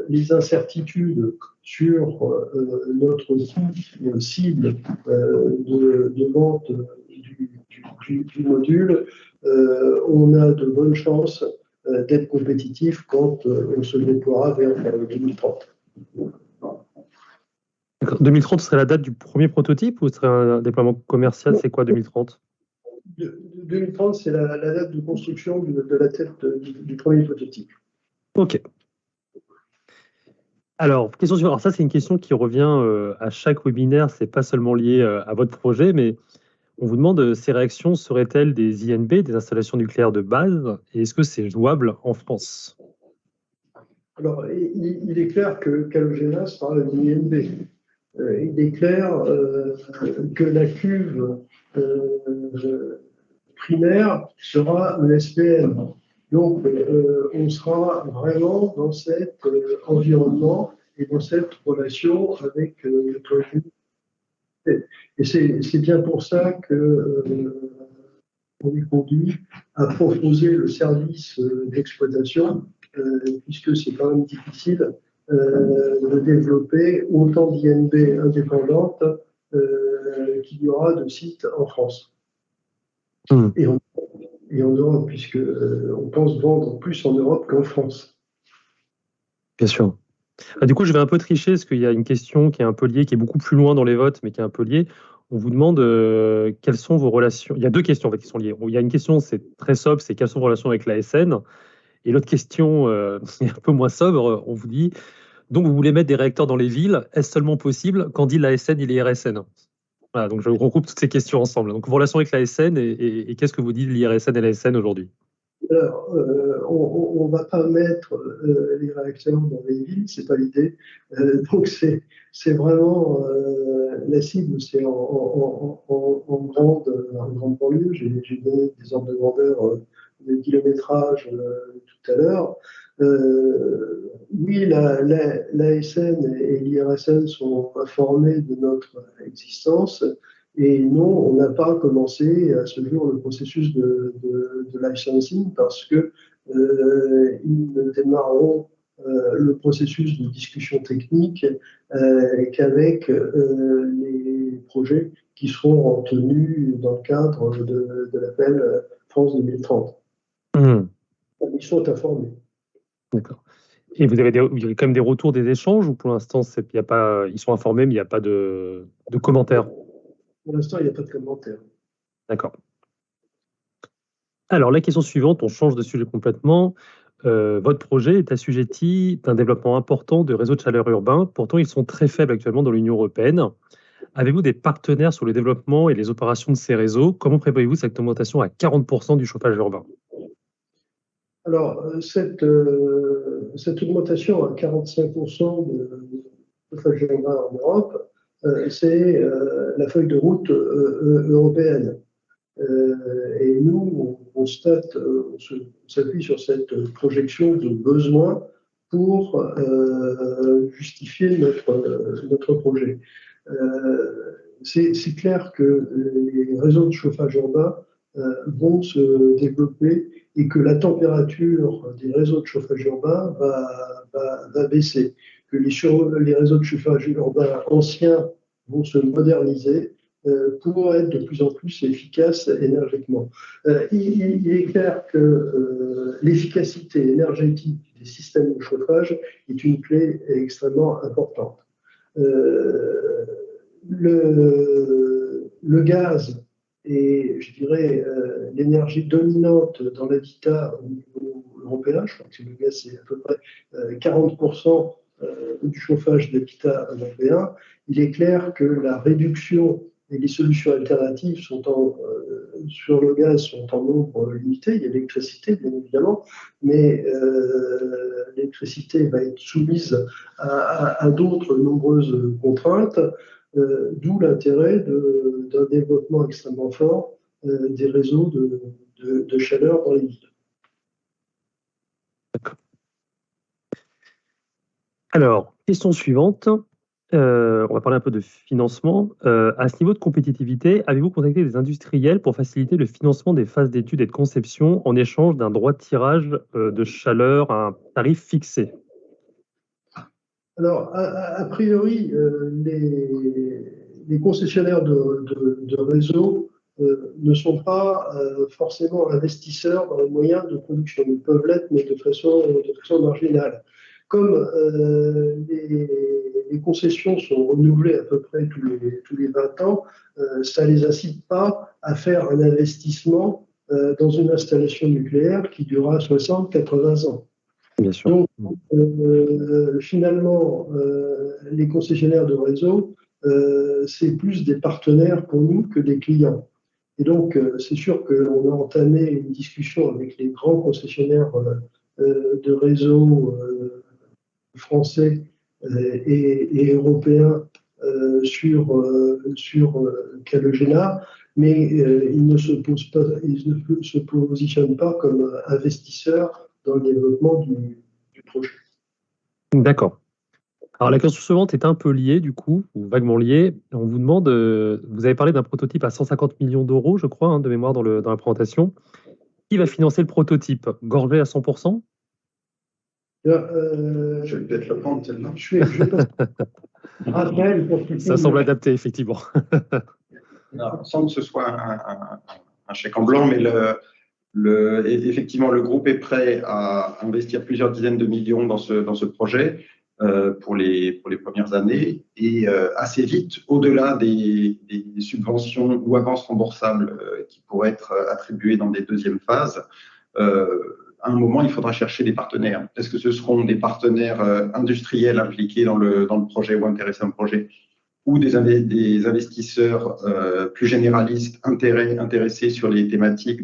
Speaker 3: les incertitudes sur notre coût cible de vente du module, on a de bonnes chances d'être compétitif quand on se déploiera vers 2030.
Speaker 1: 2030, ce serait la date du premier prototype ou ce serait un déploiement commercial? C'est quoi 2030?
Speaker 3: 2030, c'est la date de construction de la tête du premier prototype.
Speaker 1: Ok. Alors, question suivante. Alors ça, c'est une question qui revient à chaque webinaire. C'est pas seulement lié à votre projet, mais on vous demande ces réactions seraient-elles des INB, des installations nucléaires de base, et est-ce que c'est jouable en France?
Speaker 3: Alors, il est clair que Calogena sera une INB. Il est clair que la cuve primaire sera une SPM. Donc, on sera vraiment dans cet environnement et dans cette relation avec le projet. Et c'est bien pour ça que on est conduit à proposer le service d'exploitation, puisque c'est quand même difficile de développer autant d'INB indépendantes qu'il y aura de sites en France. Et et en Europe, puisque on pense vendre plus en Europe qu'en France.
Speaker 1: Bien sûr. Du coup, je vais un peu tricher parce qu'il y a une question qui est un peu liée, qui est beaucoup plus loin dans les votes, mais qui est un peu liée. On vous demande quelles sont vos relations. Il y a deux questions en fait, qui sont liées. Il y a une question, c'est très sobre, c'est quelles sont vos relations avec l'ASN. Et l'autre question, est un peu moins sobre, on vous dit, donc vous voulez mettre des réacteurs dans les villes, est-ce seulement possible quand dit l'ASN et l'IRSN? Voilà, donc je regroupe toutes ces questions ensemble. Donc vos relations avec l'ASN et qu'est-ce que vous dit l'IRSN et l'ASN aujourd'hui?
Speaker 3: Alors, on ne va pas mettre les réacteurs dans les villes, c'est pas l'idée. Donc c'est vraiment la cible, c'est en grande banlieue. J'ai donné des ordres de grandeur de kilométrage tout à l'heure. Oui, l'ASN et l'IRSN sont informés de notre existence. Et non, on n'a pas commencé à ce jour le processus de licensing parce que ils démarreront le processus de discussion technique qu'avec les projets qui seront retenus dans le cadre de l'appel France 2030. Ils sont informés.
Speaker 1: D'accord. Et vous avez quand même des retours des échanges ou pour l'instant, il y a pas, ils sont informés, mais il n'y a pas de commentaires?
Speaker 3: Pour l'instant, il n'y a pas de commentaires.
Speaker 1: D'accord. Alors, la question suivante, on change de sujet complètement. Votre projet est assujetti d'un développement important de réseaux de chaleur urbains. Pourtant, ils sont très faibles actuellement dans l'Union européenne. Avez-vous des partenaires sur le développement et les opérations de ces réseaux? Comment prévoyez-vous cette augmentation à 40% du chauffage urbain?
Speaker 3: Alors, cette augmentation à 45% de chauffage urbain en Europe, c'est la feuille de route européenne. Et nous, on s'appuie sur cette projection de besoin pour justifier notre projet. C'est clair que les réseaux de chauffage urbain vont se développer et que la température des réseaux de chauffage urbain va baisser, que les réseaux de chauffage urbain anciens vont se moderniser pour être de plus en plus efficaces énergétiquement. Il est clair que l'efficacité énergétique des systèmes de chauffage est une clé extrêmement importante. Le gaz est, je dirais, l'énergie dominante dans l'habitat au niveau européen. Je crois que le gaz, c'est à peu près 40% du chauffage d'habitat européen. Il est clair que la réduction et les solutions alternatives sur le gaz sont en nombre limité. Il y a l'électricité, bien évidemment, mais l'électricité va être soumise à d'autres nombreuses contraintes, d'où l'intérêt d'un développement extrêmement fort des réseaux de chaleur dans les villes.
Speaker 1: Alors, question suivante. On va parler un peu de financement. À ce niveau de compétitivité, avez-vous contacté des industriels pour faciliter le financement des phases d'études et de conception en échange d'un droit de tirage de chaleur à un tarif fixé?
Speaker 3: Alors, a priori, les concessionnaires de réseau ne sont pas forcément investisseurs dans les moyens de production. Ils peuvent l'être, mais de façon marginale. Comme les concessions sont renouvelées à peu près tous les 20 ans, ça ne les incite pas à faire un investissement dans une installation nucléaire qui durera 60-80 ans.
Speaker 1: Bien sûr.
Speaker 3: Donc, finalement, les concessionnaires de réseau, c'est plus des partenaires pour nous que des clients. Et donc, c'est sûr qu'on a entamé une discussion avec les grands concessionnaires de réseau français et européens sur Calogena, mais ils ne se positionnent pas comme investisseurs dans le développement du projet.
Speaker 1: D'accord. Alors la question suivante est un peu liée du coup, ou vaguement liée. On vous demande, vous avez parlé d'un prototype à 150 millions d'euros, je crois, de mémoire dans la présentation. Qui va financer le prototype? Gorgé à 100%?
Speaker 2: Je vais peut-être le prendre tellement.
Speaker 1: Ça semble adapté, effectivement.
Speaker 2: Non, sans que ce soit un chèque en blanc, mais Effectivement, le groupe est prêt à investir plusieurs dizaines de millions dans ce projet pour les premières années et assez vite, au-delà des subventions ou avances remboursables qui pourraient être attribuées dans des deuxièmes phases. À un moment, il faudra chercher des partenaires. Est-ce que ce seront des partenaires industriels impliqués dans le projet ou intéressés au projet, ou des investisseurs plus généralistes intéressés sur les thématiques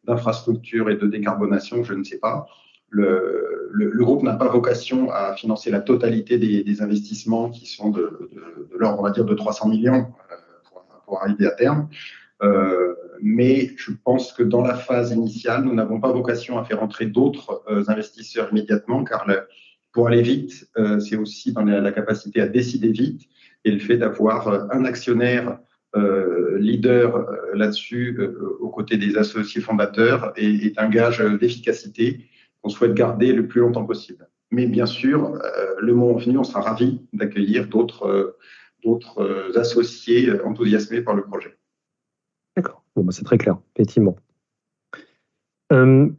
Speaker 2: d'infrastructure et de décarbonation, je ne sais pas. Le groupe n'a pas vocation à financer la totalité des investissements qui sont de l'ordre, on va dire, de 300 millions pour arriver à terme. Mais je pense que dans la phase initiale, nous n'avons pas vocation à faire entrer d'autres investisseurs immédiatement, car pour aller vite, c'est aussi dans la capacité à décider vite, et le fait d'avoir un actionnaire leader là-dessus, aux côtés des associés fondateurs, est un gage d'efficacité qu'on souhaite garder le plus longtemps possible. Mais bien sûr, le moment venu, on sera ravis d'accueillir d'autres associés enthousiasmés par le projet.
Speaker 1: D'accord, bon, bah, c'est très clair, effectivement.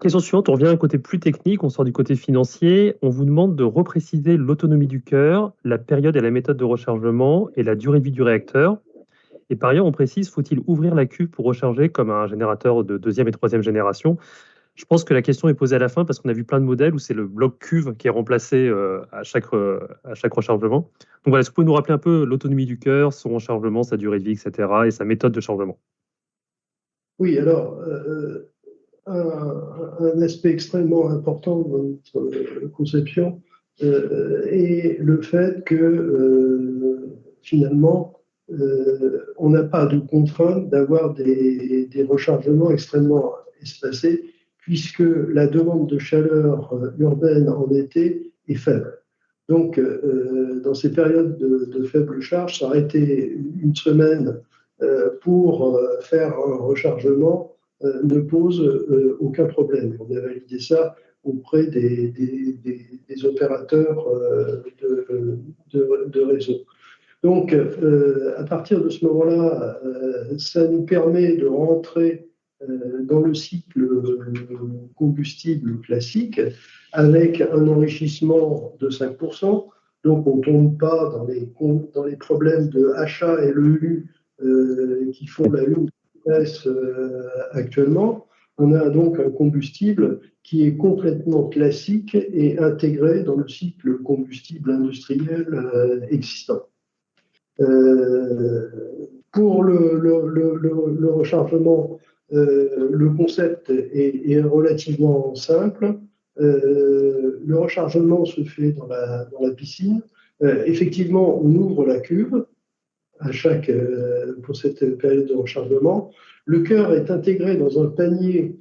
Speaker 1: Question suivante, on revient à un côté plus technique, on sort du côté financier. On vous demande de repréciser l'autonomie du cœur, la période et la méthode de rechargement et la durée de vie du réacteur. Et par ailleurs, on précise, faut-il ouvrir la cuve pour recharger comme un générateur de deuxième et troisième génération? Je pense que la question est posée à la fin parce qu'on a vu plein de modèles où c'est le bloc cuve qui est remplacé à chaque rechargement. Donc voilà, est-ce que vous pouvez nous rappeler un peu l'autonomie du cœur, son rechargement, sa durée de vie, etc. et sa méthode de chargement?
Speaker 3: Oui, alors, un aspect extrêmement important de notre conception est le fait que finalement, on n'a pas de contrainte d'avoir des rechargements extrêmement espacés, puisque la demande de chaleur urbaine en été est faible. Donc, dans ces périodes de faible charge, s'arrêter une semaine pour faire un rechargement ne pose aucun problème. On a validé ça auprès des opérateurs de réseau. Donc, à partir de ce moment-là, ça nous permet de rentrer dans le cycle combustible classique avec un enrichissement de 5%. Donc, on ne tombe pas dans les problèmes de achat et l'EU qui font la une actuellement. On a donc un combustible qui est complètement classique et intégré dans le cycle combustible industriel existant. Pour le rechargement, le concept est relativement simple. Le rechargement se fait dans la piscine. Effectivement, on ouvre la cuve pour cette période de rechargement. Le cœur est intégré dans un panier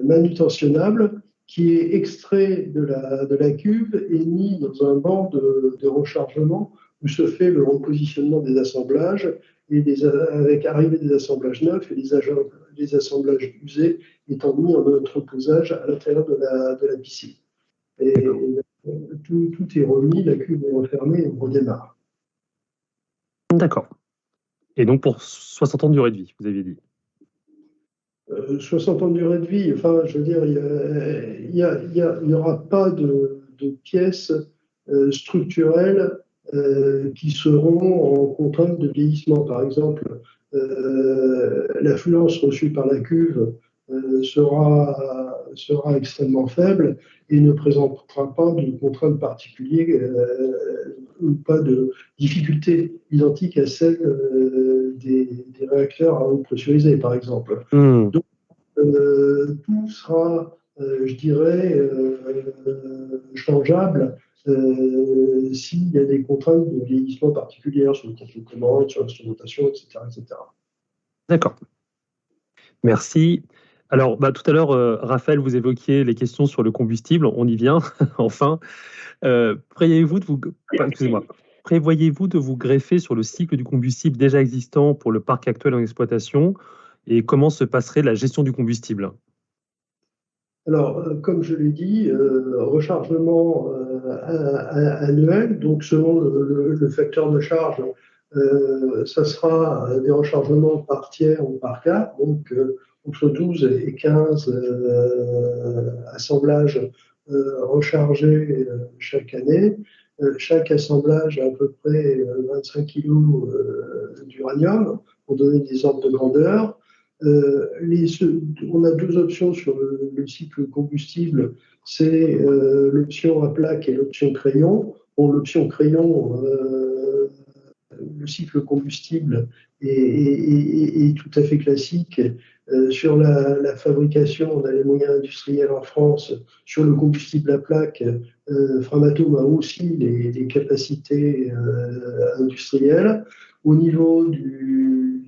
Speaker 3: manutentionnable qui est extrait de la cuve et mis dans un banc de rechargement où se fait le repositionnement des assemblages et avec arrivée des assemblages neufs et les assemblages usés étant mis en entreposage à l'intérieur de la piscine. Et tout est remis, la cuve est refermée et on redémarre.
Speaker 1: D'accord. Et donc pour 60 ans de durée de vie, vous aviez dit?
Speaker 3: 60 ans de durée de vie, enfin, je veux dire, il n'y aura pas de pièces structurelles qui seront en contrainte de vieillissement. Par exemple, l'affluence reçue par la cuve sera extrêmement faible et ne présentera pas de contraintes particulières ou pas de difficultés identiques à celles des réacteurs à eau pressurisée, par exemple. Donc, tout sera, je dirais, changeable s'il y a des contraintes de vieillissement particulières sur le contrôle de commande, sur l'instrumentation, etc., etc.
Speaker 1: D'accord. Merci. Alors, tout à l'heure, Raphaël, vous évoquiez les questions sur le combustible. On y vient, enfin. Prévoyez-vous de vous greffer sur le cycle du combustible déjà existant pour le parc actuel en exploitation? Et comment se passerait la gestion du combustible?
Speaker 3: Alors, comme je l'ai dit, rechargement annuel, donc selon le facteur de charge Ça sera des rechargements par tiers ou par quart, donc entre 12 et 15 assemblages rechargés chaque année. Chaque assemblage a à peu près 25 kg d'uranium, pour donner des ordres de grandeur. On a deux options sur le cycle combustible, c'est l'option à plaque et l'option crayon. Bon, l'option crayon, le cycle combustible est tout à fait classique. Sur la fabrication, on a les moyens industriels en France. Sur le combustible à plaque, Framatome a aussi les capacités industrielles. Au niveau du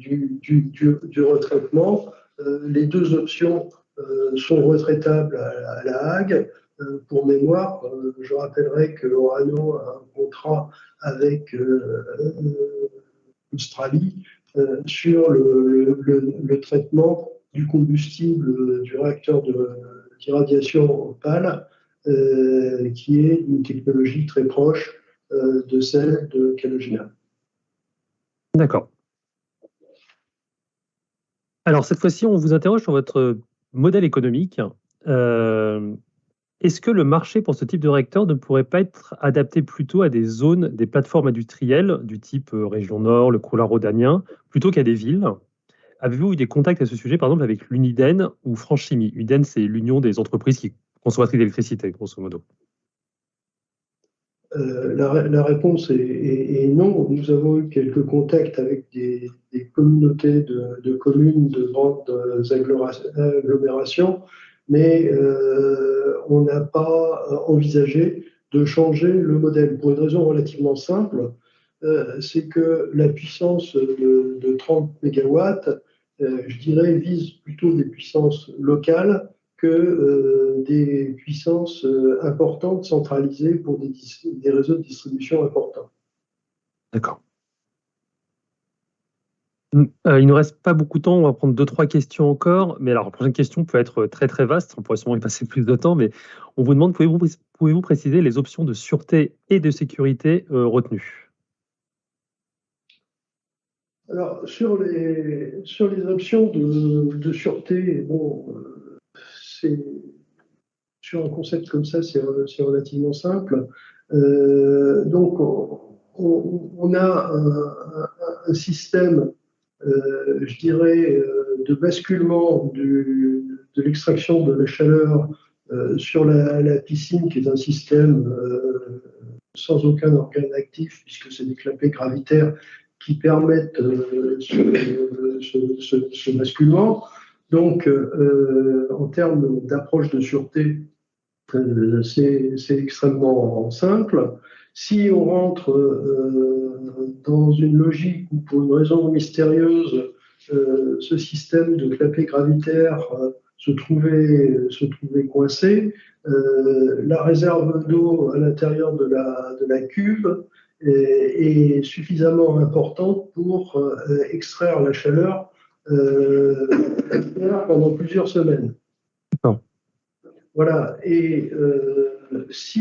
Speaker 3: retraitement, les deux options sont retraitables à la Hague. Pour mémoire, je rappellerai que Orano a un contrat avec l'Australie sur le traitement du combustible du réacteur d'irradiation Opal, qui est une technologie très proche de celle de Calogena.
Speaker 1: D'accord. Alors, cette fois-ci, on vous interroge sur votre modèle économique. Est-ce que le marché pour ce type de réacteur ne pourrait pas être adapté plutôt à des zones, des plateformes industrielles du type région Nord, le couloir rhodanien, plutôt qu'à des villes? Avez-vous eu des contacts à ce sujet, par exemple, avec l'Uniden ou France Chimie? Uden, c'est l'union des entreprises qui consommatrices d'électricité, grosso modo.
Speaker 3: La réponse est non. Nous avons eu quelques contacts avec des communautés de communes de grandes agglomérations, mais on n'a pas envisagé de changer le modèle pour une raison relativement simple. C'est que la puissance de 30 mégawatts, je dirais, vise plutôt des puissances locales que des puissances importantes centralisées pour des réseaux de distribution importants.
Speaker 1: D'accord. Il ne nous reste pas beaucoup de temps, on va prendre 2-3 questions encore. Mais alors, la prochaine question peut être très très vaste, on pourrait sûrement y passer plus de temps, mais on vous demande, pouvez-vous préciser les options de sûreté et de sécurité retenues?
Speaker 3: Alors, sur les options de sûreté, bon, sur un concept comme ça, c'est relativement simple. Donc, on a un système, je dirais, de basculement de l'extraction de la chaleur sur la piscine, qui est un système sans aucun organe actif, puisque c'est des clapets gravitaires qui permettent ce basculement. Donc, en termes d'approche de sûreté, c'est extrêmement simple. Si on rentre dans une logique où, pour une raison mystérieuse, ce système de clapet gravitaire se trouvait coincé, la réserve d'eau à l'intérieur de la cuve est suffisamment importante pour extraire la chaleur pendant plusieurs semaines.
Speaker 1: D'accord.
Speaker 3: Voilà. Et si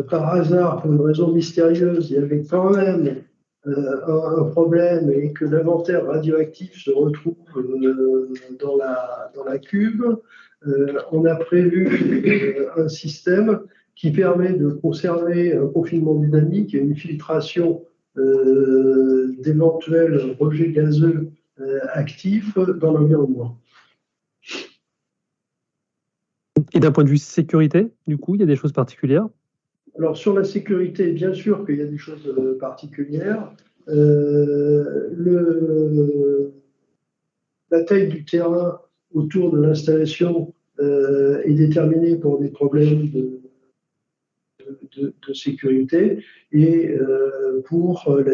Speaker 3: par hasard, pour une raison mystérieuse, il y avait quand même un problème et que l'inventaire radioactif se retrouve dans la cuve, on a prévu un système qui permet de conserver un confinement dynamique et une filtration d'éventuels rejets gazeux actifs dans l'environnement.
Speaker 1: Et d'un point de vue sécurité, du coup, il y a des choses particulières?
Speaker 3: Alors, sur la sécurité, bien sûr qu'il y a des choses particulières. La taille du terrain autour de l'installation est déterminée pour des problèmes de sécurité et pour la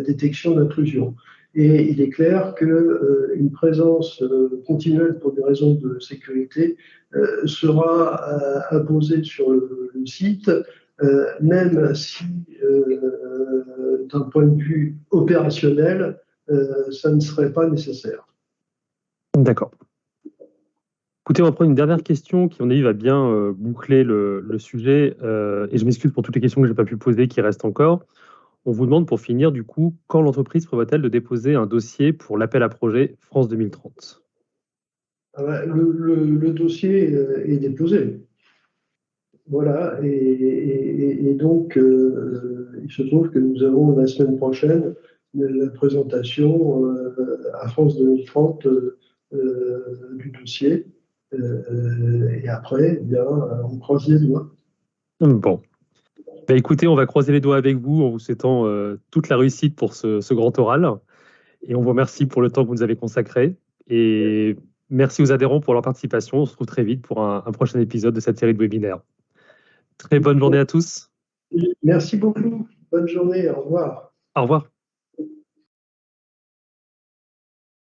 Speaker 3: détection d'intrusion. Et il est clair qu'une présence continuelle pour des raisons de sécurité sera imposée sur le site, même si, d'un point de vue opérationnel, ça ne serait pas nécessaire.
Speaker 1: D'accord. Écoutez, on va prendre une dernière question qui, à mon avis, va bien boucler le sujet. Et je m'excuse pour toutes les questions que je n'ai pas pu poser, qui restent encore. On vous demande pour finir, du coup, quand l'entreprise prévoit-elle de déposer un dossier pour l'appel à projet France 2030?
Speaker 3: Le dossier est déposé. Voilà, et donc il se trouve que nous avons la semaine prochaine la présentation à France 2030 du dossier. Et après, eh bien, on croise les doigts.
Speaker 1: Bon. Bah, écoutez, on va croiser les doigts avec vous en vous souhaitant toute la réussite pour ce grand oral. Et on vous remercie pour le temps que vous nous avez consacré. Et merci aux adhérents pour leur participation. On se retrouve très vite pour un prochain épisode de cette série de webinaires. Très bonne journée à tous.
Speaker 3: Merci beaucoup. Bonne journée. Au revoir.
Speaker 1: Au revoir.